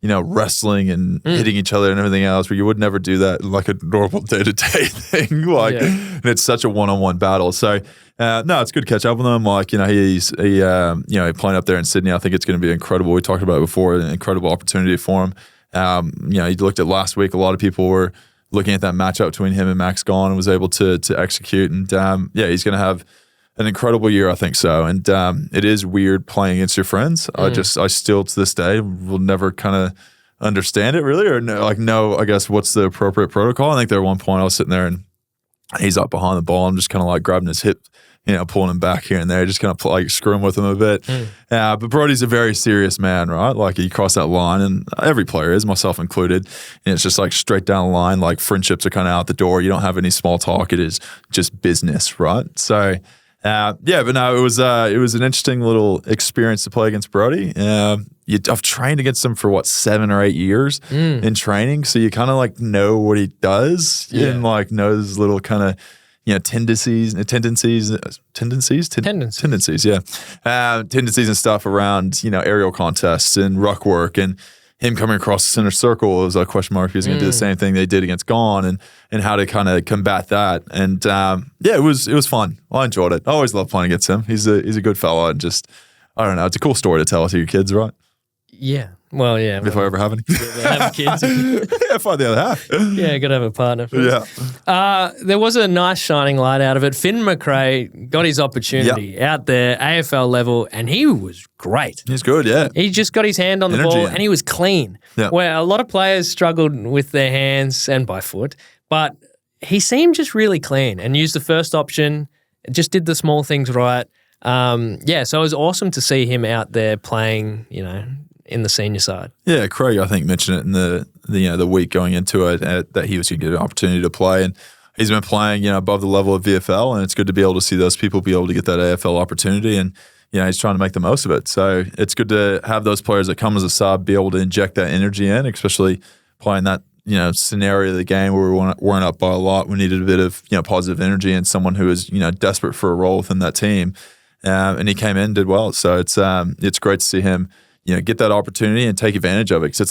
wrestling and hitting each other and everything else where you would never do that in like a normal day-to-day thing. And it's such a one-on-one battle. So, no, it's good to catch up with him. Like, he's playing up there in Sydney. I think it's going to be incredible. We talked about it before, an incredible opportunity for him. You looked at last week, a lot of people were looking at that matchup between him and Max Gawn and was able to execute. And, he's going to have an incredible year, I think so. And it is weird playing against your friends. I still to this day will never kind of understand it really or know, I guess, what's the appropriate protocol. I think there at one point I was sitting there and he's up behind the ball. I'm just kind of like grabbing his hip, pulling him back here and there, just kind of like screwing with him a bit. But Brodie's a very serious man, right? Like you cross that line and every player is, myself included. And it's just like straight down the line, like friendships are kind of out the door. You don't have any small talk. It is just business, right? So, but no, it was an interesting little experience to play against Brodie. I've trained against him for 7 or 8 years in training, so you kind of like know what he does and like knows little kind of tendencies, tendencies and stuff around aerial contests and ruck work and him coming across the center circle was a question mark. He was going to do the same thing they did against Gawn and how to kind of combat that. And it was fun. I enjoyed it. I always love playing against him. He's a good fella and just, I don't know, it's a cool story to tell to your kids, right? Yeah. Well, yeah. If I ever have any. Have kids. If I the other half. Yeah, got to have a partner. There was a nice shining light out of it. Finn McRae got his opportunity out there, AFL level, and he was great. He's good, yeah. He just got his hand on the ball and he was clean. Yeah. Where a lot of players struggled with their hands and by foot, but he seemed just really clean and used the first option, just did the small things right. So it was awesome to see him out there playing, in the senior side. Yeah, Craig, I think, mentioned it in the week going into it that he was going to get an opportunity to play, and he's been playing above the level of VFL, and it's good to be able to see those people be able to get that AFL opportunity, and he's trying to make the most of it. So it's good to have those players that come as a sub be able to inject that energy in, especially playing that scenario of the game where we weren't up by a lot. We needed a bit of positive energy and someone who is desperate for a role within that team, and he came in and did well. So it's great to see him get that opportunity and take advantage of it, because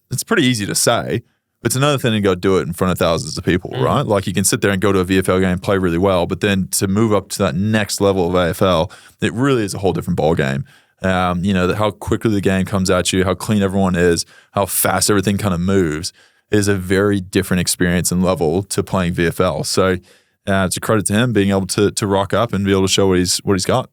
it's pretty easy to say, but it's another thing to go do it in front of thousands of people, right? Like you can sit there and go to a VFL game, play really well, but then to move up to that next level of AFL, it really is a whole different ball game. How quickly the game comes at you, how clean everyone is, how fast everything kind of moves is a very different experience and level to playing VFL. So it's a credit to him being able to rock up and be able to show what he's got.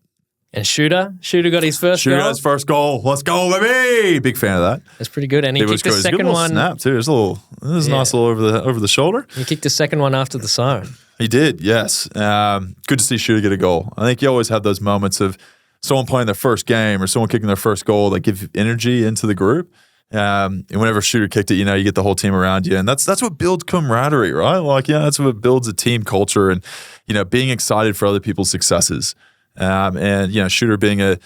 And Shooter got his first goal. Shooter got his first goal. Let's go, baby! Big fan of that. That's pretty good. And he kicked the second one. Snap too. It was a nice little over the shoulder. He kicked the second one after the siren. He did, yes. Good to see Shooter get a goal. I think you always have those moments of someone playing their first game or someone kicking their first goal that give energy into the group. And whenever Shooter kicked it, you get the whole team around you, and that's what builds camaraderie, right? Like, that's what builds a team culture, and being excited for other people's successes. And Shooter being a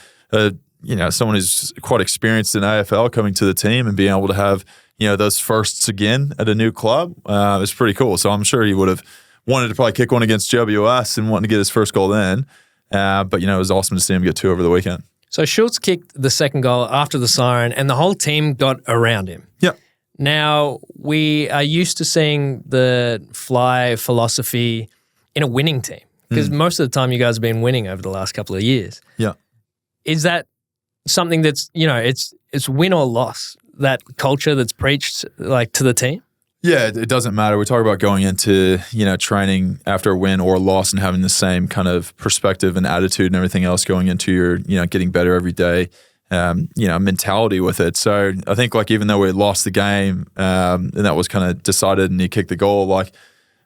someone who's quite experienced in AFL coming to the team and being able to have those firsts again at a new club is pretty cool. So I'm sure he would have wanted to probably kick one against GWS and wanting to get his first goal then. But it was awesome to see him get 2 over the weekend. So Schultz kicked the second goal after the siren, and the whole team got around him. Yep. Now, we are used to seeing the fly philosophy in a winning team, because most of the time you guys have been winning over the last couple of years. Yeah. Is that something that's, it's win or loss, that culture that's preached to the team? Yeah, it doesn't matter. We talk about going into, training after a win or a loss and having the same kind of perspective and attitude and everything else going into your, getting better every day, mentality with it. So I think even though we lost the game and that was kind of decided and he kicked the goal,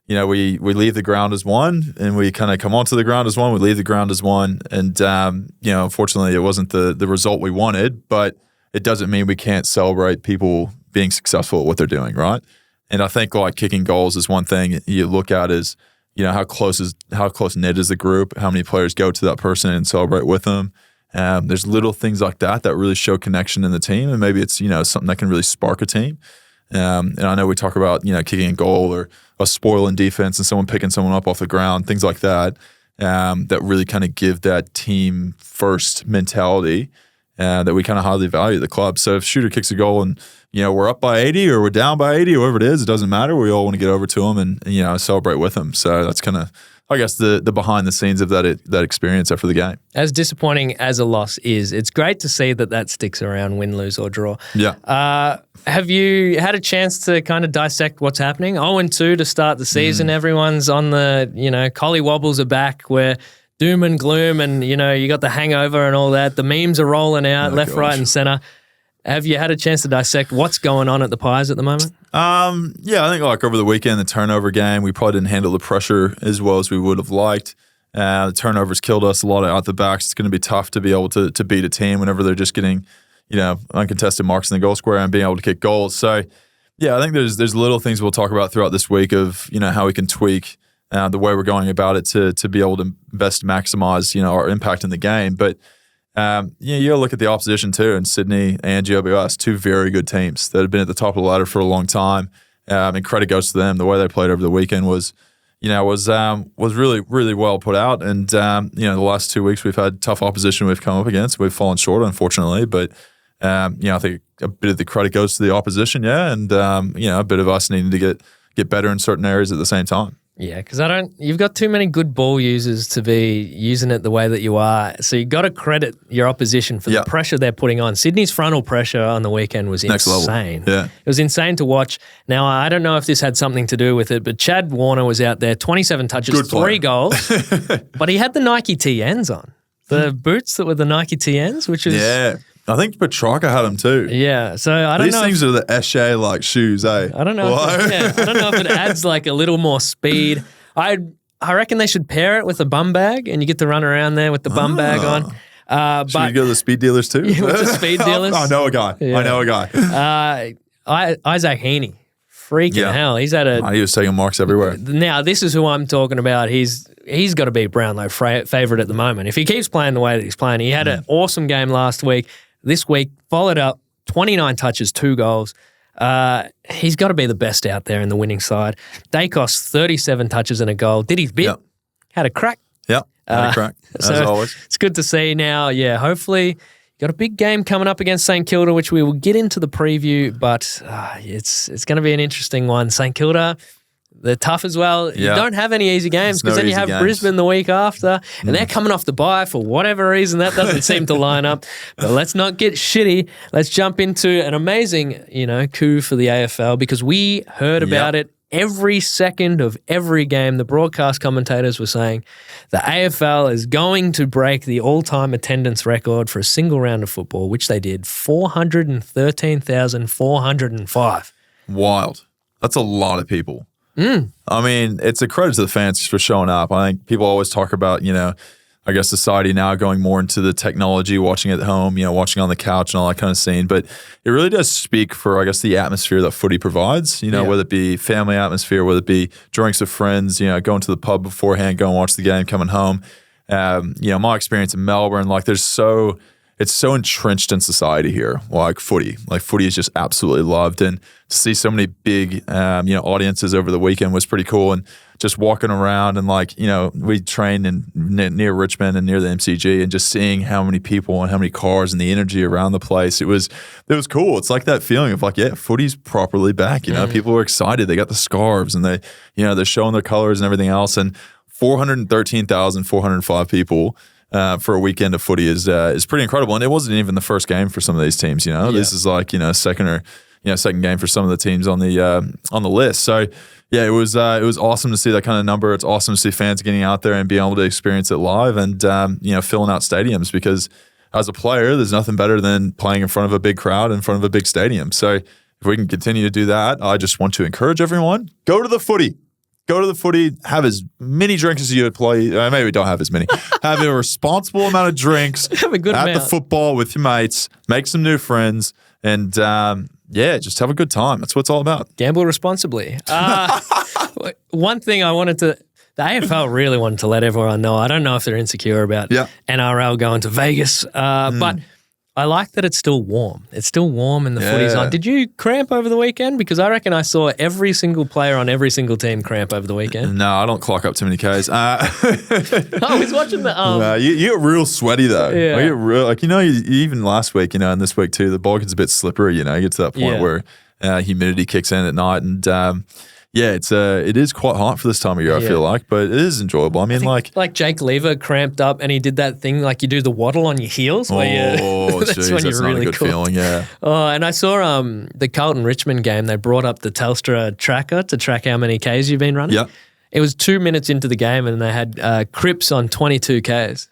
we leave the ground as one, and we kind of come onto the ground as one. We leave the ground as one, and unfortunately, it wasn't the result we wanted. But it doesn't mean we can't celebrate people being successful at what they're doing, right? And I think like kicking goals is one thing you look at is how close knit is the group, how many players go to that person and celebrate with them. There's little things like that really show connection in the team, and maybe it's something that can really spark a team. And I know we talk about kicking a goal or a spoil in defense and someone picking someone up off the ground, things like that, that really kind of give that team first mentality that we kind of highly value at the club. So if Shooter kicks a goal and we're up by 80 or we're down by 80, or whatever it is, it doesn't matter. We all want to get over to them and celebrate with them. So that's kind of, I guess, the behind the scenes of that experience after the game. As disappointing as a loss is, it's great to see that sticks around, win, lose, or draw. Yeah. Have you had a chance to kind of dissect what's happening? 0-2 to start the season. Everyone's on the, collie wobbles are back. We're doom and gloom, and, you got the hangover and all that. The memes are rolling out left, right, and center. Have you had a chance to dissect what's going on at the Pies at the moment? Yeah, I think like over the weekend, the turnover game, we probably didn't handle the pressure as well as we would have liked. The turnovers killed us a lot out the backs. It's going to be tough to be able to beat a team whenever they're just getting, uncontested marks in the goal square and being able to kick goals. So, yeah, I think there's little things we'll talk about throughout this week of, how we can tweak the way we're going about it to be able to best maximize, our impact in the game. But you got to look at the opposition too, and Sydney and GWS, two very good teams that have been at the top of the ladder for a long time. And credit goes to them. The way they played over the weekend was really, really well put out. And the last 2 weeks we've had tough opposition we've come up against. We've fallen short, unfortunately. But I think a bit of the credit goes to the opposition, and a bit of us needing to get better in certain areas at the same time. Yeah, because you've got too many good ball users to be using it the way that you are. So you've got to credit your opposition for the pressure they're putting on. Sydney's frontal pressure on the weekend was next insane. Level. Yeah. It was insane to watch. Now, I don't know if this had something to do with it, but Chad Warner was out there, 27 touches, 3 goals, but he had the Nike TNs on. The boots that were the Nike TNs, which is... Yeah. I think Petrarca had them too. Yeah, so I don't know. These things are the Esche like shoes, eh? I don't know. I don't know if it adds like a little more speed. I reckon they should pair it with a bum bag, and you get to run around there with the bum bag on. Should we go to the speed dealers too? Yeah, with the speed dealers. I know a guy. Yeah. I know a guy. Isaac Heaney. Freaking hell. He's had he was taking marks everywhere. Now, this is who I'm talking about. He's got to be Brownlow favourite at the moment. If he keeps playing the way that he's playing, he had an awesome game last week. This week, followed up, 29 touches, 2 goals. He's got to be the best out there in the winning side. Dacos, 37 touches and a goal. Did his bit. Yep. Had a crack. Yep, had a crack, as always. It's good to see now. Yeah, hopefully you got a big game coming up against St Kilda, which we will get into the preview, but it's going to be an interesting one. St Kilda, they're tough as well. You don't have any easy games because then you have Brisbane the week after, and they're coming off the bye for whatever reason. That doesn't seem to line up. But let's not get shitty. Let's jump into an amazing, coup for the AFL, because we heard about it every second of every game. The broadcast commentators were saying the AFL is going to break the all-time attendance record for a single round of football, which they did, 413,405. Wild. That's a lot of people. I mean, it's a credit to the fans for showing up. I think people always talk about, I guess society now going more into the technology, watching at home, watching on the couch and all that kind of scene. But it really does speak for, I guess, the atmosphere that footy provides, whether it be family atmosphere, whether it be drinks with friends, going to the pub beforehand, go and watch the game, coming home. My experience in Melbourne, it's so entrenched in society here, like footy. Like footy is just absolutely loved. And to see so many big, audiences over the weekend was pretty cool. And just walking around and we trained near Richmond and near the MCG, and just seeing how many people and how many cars and the energy around the place. It was cool. It's like that feeling of footy's properly back. People were excited. They got the scarves and they're showing their colors and everything else. And 413,405 people. For a weekend of footy is pretty incredible, and it wasn't even the first game for some of these teams. This is second game for some of the teams on the list. So yeah, it was awesome to see that kind of number. It's awesome to see fans getting out there and being able to experience it live, and filling out stadiums, because as a player, there's nothing better than playing in front of a big crowd, in front of a big stadium. So if we can continue to do that, I just want to encourage everyone, go to the footy. go to the footy, have as many drinks as you would play. Maybe don't have as many. Have a responsible amount of drinks Have a good at amount. the football with your mates, make some new friends, and just have a good time. That's what it's all about. Gamble responsibly. One thing I wanted to... The AFL really wanted to let everyone know. I don't know if they're insecure about NRL going to Vegas, but I like that it's still warm. It's still warm and the footy's on. Did you cramp over the weekend? Because I reckon I saw every single player on every single team cramp over the weekend. No, I don't clock up too many Ks. I was watching the... you get real sweaty though. Yeah. I get real, even last week, and this week too, the ball gets a bit slippery. You get to that point where humidity kicks in at night, and it is quite hot for this time of year. I feel like, but it is enjoyable. I mean, like Jake Lever cramped up, and he did that thing like you do the waddle on your heels. That's when you're really not a good cool. feeling. Yeah. Oh, and I saw the Carlton Richmond game. They brought up the Telstra tracker to track how many Ks you've been running. Yeah. It was 2 minutes into the game, and they had Cripps on 22 Ks.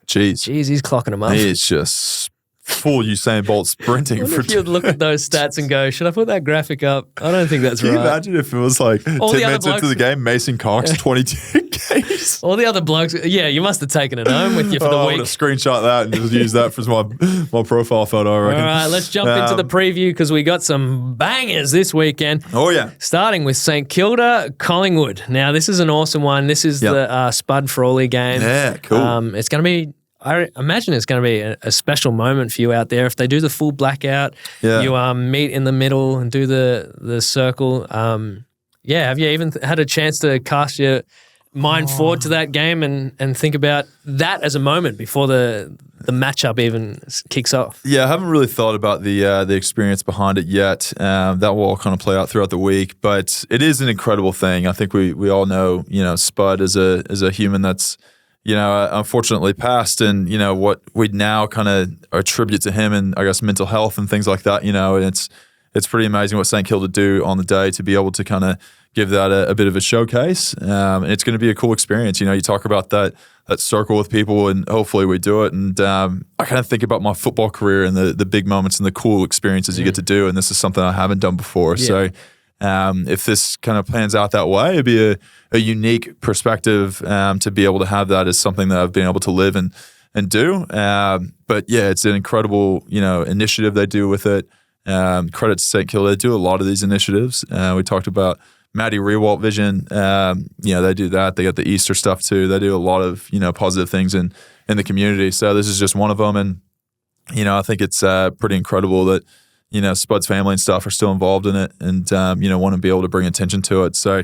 Jeez, he's clocking them up. He is just full Usain Bolt sprinting. If you'd look at those stats and go, should I put that graphic up? I don't think that's right. Can you imagine if it was like 10 minutes into the game, Mason Cox, 22 Ks? All the other blokes, you must have taken it home with you for the I week. would have screenshot that and just use that for my profile photo, I reckon. All right, let's jump into the preview because we got some bangers this weekend. Oh, yeah. Starting with St Kilda, Collingwood. Now, this is an awesome one. This is the Spud Frawley game. Yeah, cool. It's going to be... I imagine it's going to be a special moment for you out there. If they do the full blackout, you meet in the middle and do the circle. Have you even had a chance to cast your mind forward to that game and think about that as a moment before the matchup even kicks off? Yeah, I haven't really thought about the experience behind it yet. That will all kind of play out throughout the week, but it is an incredible thing. I think we all know, Spud is a human that's unfortunately passed, and what we now kind of attribute to him, and I guess mental health and things like that. And it's pretty amazing what St Kilda do on the day to be able to kind of give that a bit of a showcase. And it's going to be a cool experience. You talk about that circle with people, and hopefully we do it. And I kind of think about my football career and the big moments and the cool experiences you get to do. And this is something I haven't done before. Yeah. So if this kind of plans out that way, it'd be a unique perspective to be able to have that as something that I've been able to live and do. But yeah, it's an incredible initiative they do with it. Credit to St Kilda. They do a lot of these initiatives. We talked about Maddie Rewalt Vision. They do that. They got the Easter stuff too. They do a lot of positive things in the community. So this is just one of them, and I think it's pretty incredible that Spud's family and stuff are still involved in it, and want to be able to bring attention to it. So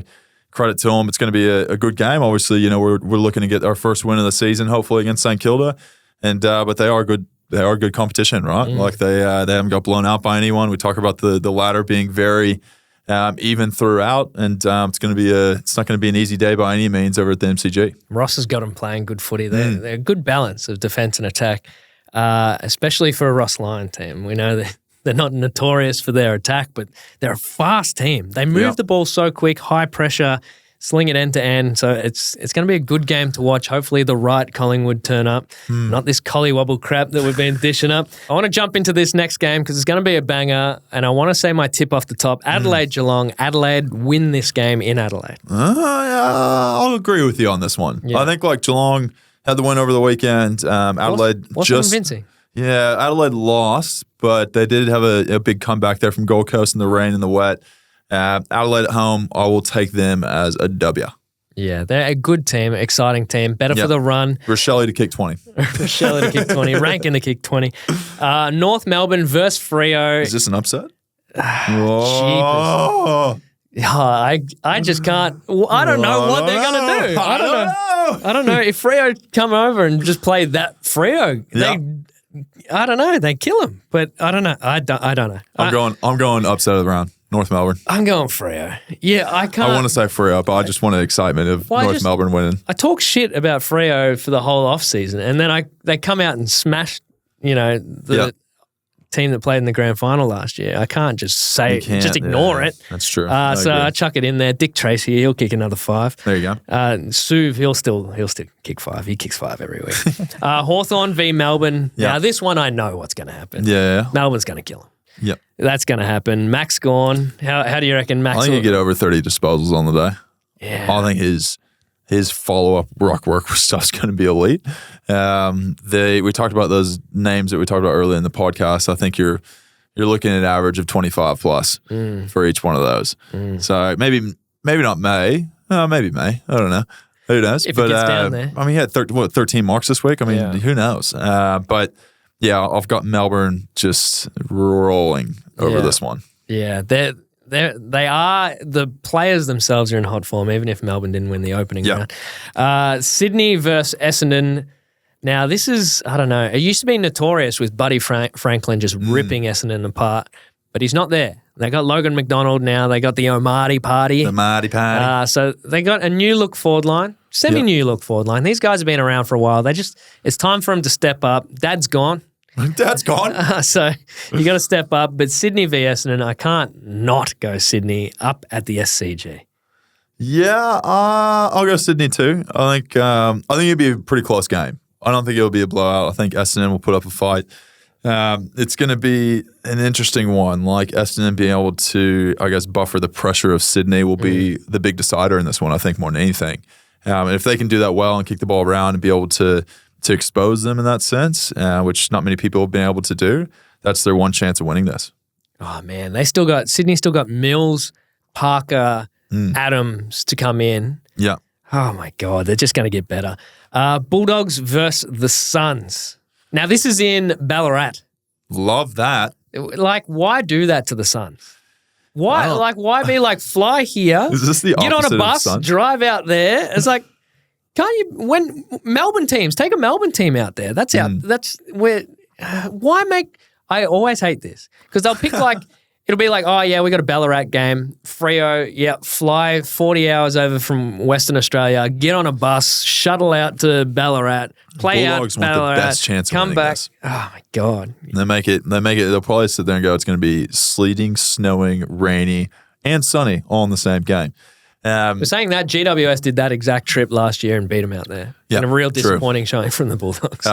credit to them. It's going to be a good game. Obviously, we're looking to get our first win of the season, hopefully against St Kilda, and but they are good. They are good competition, right? Like they haven't got blown out by anyone. We talk about the ladder being very even throughout, and it's not going to be an easy day by any means over at the MCG. Ross has got them playing good footy. They're a good balance of defence and attack, especially for a Ross Lyon team. We know that they're not notorious for their attack, but they're a fast team. They move the ball so quick, high pressure, sling it end to end. So it's going to be a good game to watch. Hopefully the right Collingwood turn up, not this collywobble crap that we've been dishing up. I want to jump into this next game because it's going to be a banger, and I want to say my tip off the top. Adelaide, Geelong. Adelaide win this game in Adelaide. I'll agree with you on this one. Yeah. I think Geelong had the win over the weekend. Adelaide wasn't convincing. Yeah, Adelaide lost, but they did have a big comeback there from Gold Coast in the rain and the wet. Adelaide at home, I will take them as a W. Yeah, they're a good team, exciting team, better for the run. Rochelle to kick 20. Rochelle to kick 20, Rankin to kick 20. North Melbourne versus Freo. Is this an upset? Jeepers. I just can't. I don't know what they're going to do. I don't know. If Freo come over and just play that Freo, I don't know. They kill him, but I don't know. I don't know. I'm going upset of the round. North Melbourne. I'm going Freo. Yeah, I can't. I want to say Freo, but I just want the excitement of North Melbourne winning. I talk shit about Freo for the whole off season, and then they come out and smash, the team that played in the grand final last year. I can't just say just ignore it. That's true. So I chuck it in there. Dick Tracy, he'll kick another 5. There you go. Suv, he'll still kick 5. He kicks 5 every week. Hawthorn v Melbourne. Yeah. Now this one I know what's going to happen. Yeah. Melbourne's going to kill him. Yep. That's going to happen. Max gone. How do you reckon Max? I think you get over 30 disposals on the day. Yeah. I think his follow-up ruck work stuff's going to be elite. We talked about those names that we talked about earlier in the podcast. I think you're looking at an average of 25 plus for each one of those. So maybe not May. Maybe May. I don't know. Who knows? If it gets down there. I mean, he had 13 marks this week. I mean, who knows? But yeah, I've got Melbourne just rolling over this one. Yeah, they are, the players themselves are in hot form, even if Melbourne didn't win the opening round. Sydney versus Essendon. Now, this is, I don't know, it used to be notorious with Buddy Franklin just ripping Essendon apart, but he's not there. They got Logan McDonald now. They got the O'Marty party. So they got a new look forward line, semi-new look forward line. These guys have been around for a while. It's time for them to step up. Dad's gone. So you got to step up. But Sydney v Essendon, I can't not go Sydney up at the SCG. Yeah, I'll go Sydney too. I think it'd be a pretty close game. I don't think it'll be a blowout. I think Essendon will put up a fight. It's going to be an interesting one. Like Essendon being able to, I guess, buffer the pressure of Sydney will be the big decider in this one, I think, more than anything. And if they can do that well and kick the ball around and be able to expose them in that sense, which not many people have been able to do, that's their one chance of winning this. Oh, man. Sydney still got Mills, Parker, Adams to come in. Yeah. Oh, my God. They're just going to get better. Bulldogs versus the Suns. Now, this is in Ballarat. Love that. Like, why do that to the Suns? Why? Like, why be like, fly here, is this the get on a bus, Suns? drive out there? It's like, can't you, when Melbourne teams, take a Melbourne team out there. That's out. That's where, why make, I always hate this because they'll pick like, it'll be like, oh yeah, we got a Ballarat game. Freo, fly 40 hours over from Western Australia, get on a bus, shuttle out to Ballarat, play Bulldogs out Ballarat, want the best chance of come winning back. this. Oh my God. They'll probably sit there and go, it's going to be sleeting, snowing, rainy, and sunny all in the same game. We're saying that GWS did that exact trip last year and beat them out there. Yeah, and a real disappointing showing from the Bulldogs.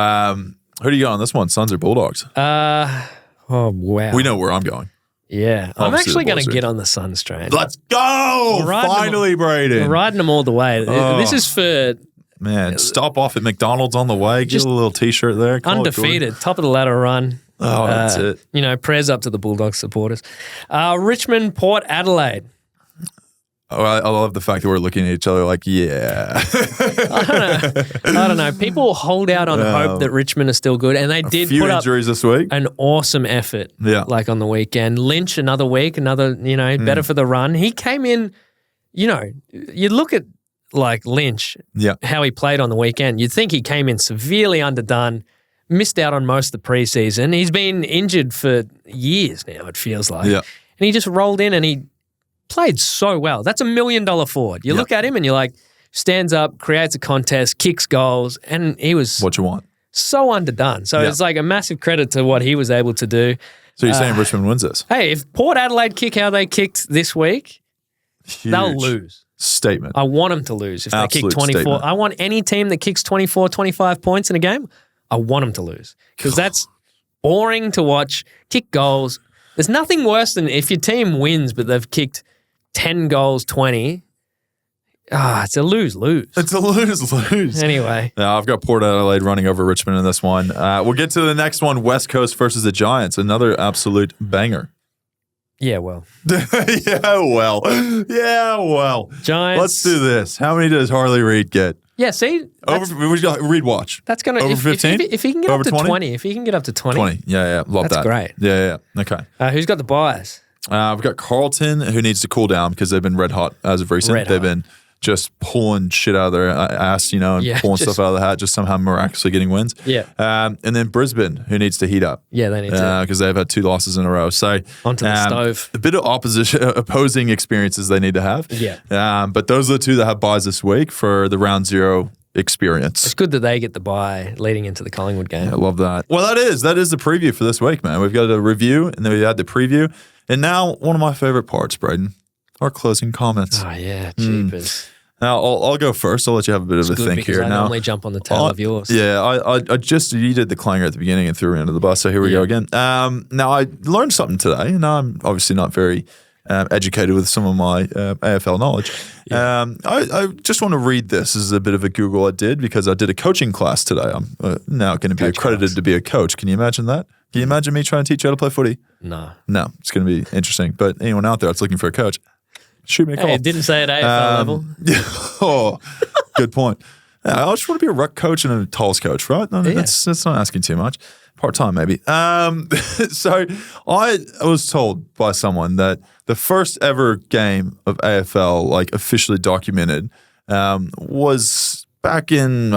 Who do you got on this one, Suns or Bulldogs? Oh, wow. We know where I'm going. Yeah. I'm Obviously actually the going to Bulls get on the Suns train. Let's go! Finally, Brayden. We're riding them all the way. This is for... Man, stop off at McDonald's on the way. Get a little T-shirt there. Undefeated. Top of the ladder run. Oh, that's it. Prayers up to the Bulldogs supporters. Richmond, Port Adelaide. Oh, I love the fact that we're looking at each other like, yeah. I don't know. People hold out on hope that Richmond is still good, and they did few put injuries up this week. an awesome effort. Yeah. Like on the weekend. Lynch another week, better for the run. He came in, you look at like Lynch, how he played on the weekend. You'd think he came in severely underdone, missed out on most of the preseason. He's been injured for years now, it feels like. Yeah. And he just rolled in and he played so well. That's $1 million forward. You look at him and you're like, stands up, creates a contest, kicks goals, and he was what you want. So underdone. So it's like a massive credit to what he was able to do. So you're saying Richmond wins this? Hey, if Port Adelaide kick how they kicked this week, they'll lose. Statement. I want them to lose if Absolute they kick 24. statement. I want any team that kicks 24, 25 points in a game, I want them to lose because that's boring to watch. Kick goals. There's nothing worse than if your team wins but they've kicked 10 goals, 20. It's a lose-lose. It's a lose-lose. Anyway. I've got Port Adelaide running over Richmond in this one. We'll get to the next one, West Coast versus the Giants. Another absolute banger. Yeah, well. Yeah, well. Giants. Let's do this. How many does Harley Reid get? Yeah, see? We got Reid watch. That's going to... Over 15? If he can get over up to 20? 20. If he can get up to 20. 20. Yeah. Love that. That's great. Yeah. Okay. Who's got the bias? We've got Carlton, who needs to cool down because they've been red hot as of recent. They've been just pulling shit out of their ass, and pulling stuff out of the hat, just somehow miraculously getting wins. Yeah. And then Brisbane, who needs to heat up. Yeah, they need to. Because they've had 2 losses in a row. So onto the stove. A bit of opposing experiences they need to have. Yeah. But those are the 2 that have buys this week for the round 0 experience. It's good that they get the bye leading into the Collingwood game. I love that. Well, that is the preview for this week, man. We've got a review, and then we had the preview. And now, one of my favorite parts, Brayden, our closing comments. Oh, yeah, jeepers. Now, I'll go first. I'll let you have a bit of a think here. I now, normally jump on the tail of yours. Yeah, you did the clanger at the beginning and threw me under the bus, so here we go again. Now, I learned something today, and I'm obviously not very educated with some of my AFL knowledge. Yeah. I just want to read this. This is a bit of a Google I did because I did a coaching class today. I'm now going to be accredited to be a coach. Can you imagine that? Can you imagine me trying to teach you how to play footy? No. No, it's going to be interesting. But anyone out there that's looking for a coach, shoot me a call. Hey, it didn't say at AFL level. Oh, good point. Yeah, I just want to be a ruck coach and a talls coach, right? No, that's not asking too much. Part-time, maybe. So I was told by someone that the first ever game of AFL, like officially documented, was back in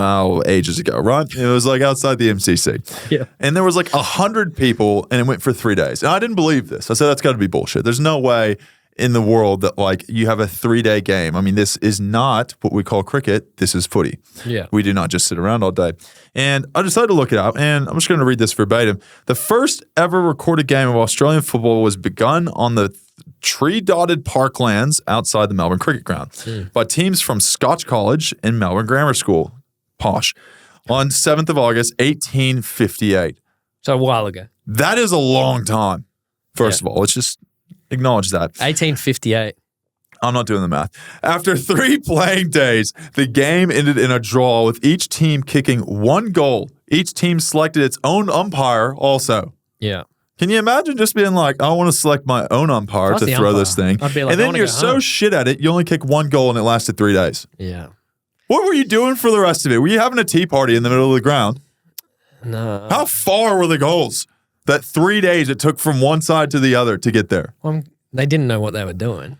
ages ago, right? It was like outside the MCC. Yeah. And there was like 100 people and it went for 3 days. And I didn't believe this. I said, that's got to be bullshit. There's no way in the world that like you have a 3-day game. I mean, this is not what we call cricket. This is footy. Yeah. We do not just sit around all day. And I decided to look it up, and I'm just going to read this verbatim. The first ever recorded game of Australian football was begun on the tree-dotted parklands outside the Melbourne Cricket Ground by teams from Scotch College and Melbourne Grammar School, posh, on 7th of August, 1858. So a while ago. That is a long time, first of all. Let's just acknowledge that. 1858. I'm not doing the math. After 3 playing days, the game ended in a draw with each team kicking 1 goal. Each team selected its own umpire also. Yeah. Can you imagine just being like, I want to select my own umpire to throw this thing? I'd be like, and then you're so shit at it, you only kick 1 goal and it lasted 3 days. Yeah. What were you doing for the rest of it? Were you having a tea party in the middle of the ground? No. How far were the goals? That 3 days it took from one side to the other to get there. Well, they didn't know what they were doing.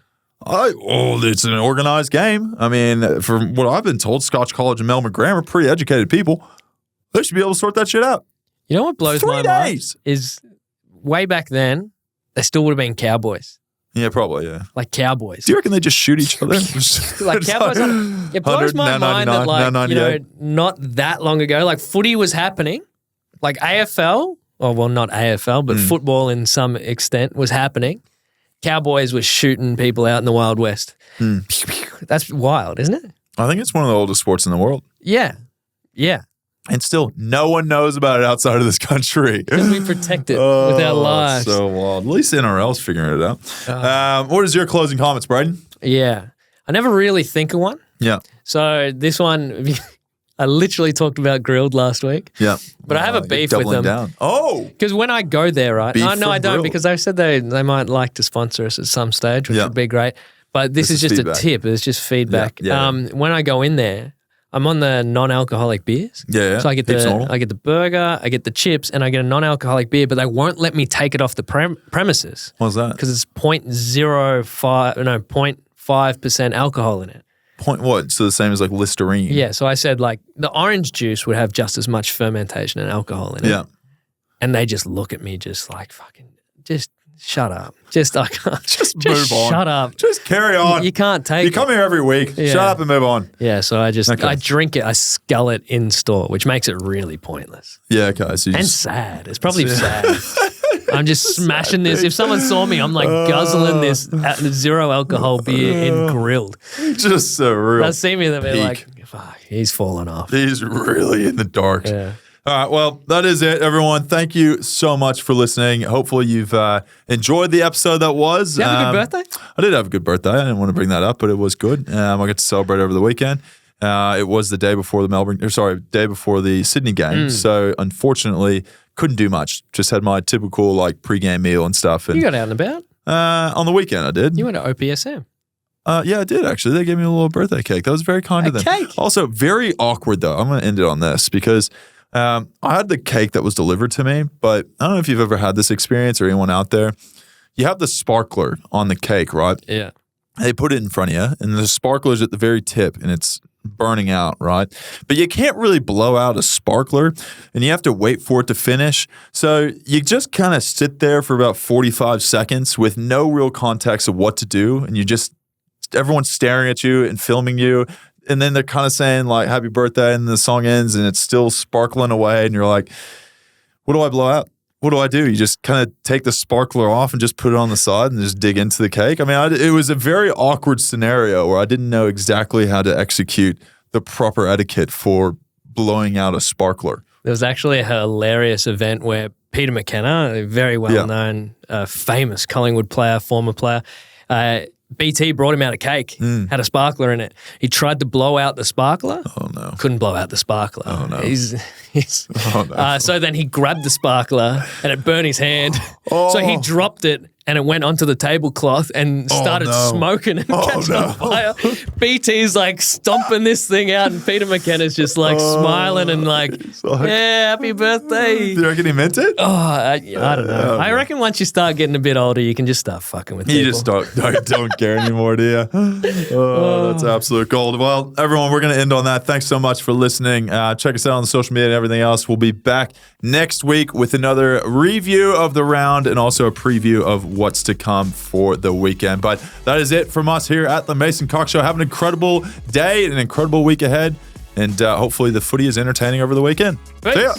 It's an organized game. I mean, from what I've been told, Scotch College and Melbourne Grammar, pretty educated people. They should be able to sort that shit out. You know what blows 3 my days. mind is way back then, they still would have been cowboys. Yeah, probably, yeah. Like cowboys. Do you reckon they just shoot each other? Like cowboys. It blows my mind that like, you know, not that long ago, like footy was happening. Like AFL, well, not AFL, but football in some extent was happening. Cowboys were shooting people out in the Wild West. That's wild, isn't it? I think it's one of the oldest sports in the world. Yeah. Yeah. And still, no one knows about it outside of this country. Because we protect it with our lives. So wild. At least NRL's figuring it out. What is your closing comments, Brayden? Yeah. I never really think of one. Yeah. So this one, I literally talked about Grilled last week. Yeah. But I have a beef with them. Down. Oh. Because when I go there, right? No, I don't, because they said they might like to sponsor us at some stage, which would be great. But this is just feedback. A tip. It's just feedback. Yeah. When I go in there, I'm on the non-alcoholic beers. Yeah. So I get the burger, I get the chips, and I get a non-alcoholic beer, but they won't let me take it off the premises. What's that? Because it's 0.5% alcohol in it. Point what? So the same as like Listerine. Yeah. So I said like the orange juice would have just as much fermentation and alcohol in it. Yeah. And they just look at me just like fucking, just shut up. Just move on. Shut up. Just carry on. You can't take it. You come here every week. Yeah. Shut up and move on. Yeah. So I drink it. I scull it in store, which makes it really pointless. Yeah. Okay. So sad. It's probably sad. I'm just smashing this. If someone saw me, I'm like guzzling this 0 alcohol beer in Grilled. Just a real. They'll see me, they'll be like, fuck, he's fallen off. He's really in the dark. Yeah. All right, well, that is it, everyone. Thank you so much for listening. Hopefully you've enjoyed the episode that was. Did you have a good birthday? I did have a good birthday. I didn't want to bring that up, but it was good. I got to celebrate over the weekend. It was the day before day before the Sydney game. So unfortunately, couldn't do much. Just had my typical like pre-game meal and stuff. And, you got out and about? On the weekend, I did. You went to OPSM. Yeah, I did actually. They gave me a little birthday cake. That was very kind of them. Cake? Also, very awkward though. I'm going to end it on this because I had the cake that was delivered to me, but I don't know if you've ever had this experience or anyone out there. You have the sparkler on the cake, right? Yeah. They put it in front of you, and the sparkler's at the very tip, and it's burning out, right? But you can't really blow out a sparkler, and you have to wait for it to finish. So you just kind of sit there for about 45 seconds with no real context of what to do, and everyone's staring at you and filming you. And then they're kind of saying like, happy birthday, and the song ends and it's still sparkling away. And you're like, what do I blow out? What do I do? You just kind of take the sparkler off and just put it on the side and just dig into the cake. I mean, it was a very awkward scenario where I didn't know exactly how to execute the proper etiquette for blowing out a sparkler. There was actually a hilarious event where Peter McKenna, a very well-known, famous Collingwood player, former player, BT brought him out a cake, had a sparkler in it. He tried to blow out the sparkler. Oh, no. Couldn't blow out the sparkler. Oh, no. Oh, no. So then he grabbed the sparkler and it burned his hand. So he dropped it and it went onto the tablecloth and started smoking and catching on fire. BT's like stomping this thing out and Peter McKenna's just like smiling and like, yeah, happy birthday. Do you reckon he meant it? Oh, I don't know. I reckon once you start getting a bit older, you can just start fucking with people. You just don't care anymore, do you? Oh, that's absolute gold. Well, everyone, we're going to end on that. Thanks so much for listening. Check us out on the social media and everything else. We'll be back next week with another review of the round and also a preview of what's to come for the weekend. But that is it from us here at the Mason Cox Show. Have an incredible day and an incredible week ahead. And hopefully the footy is entertaining over the weekend. Peace. See ya.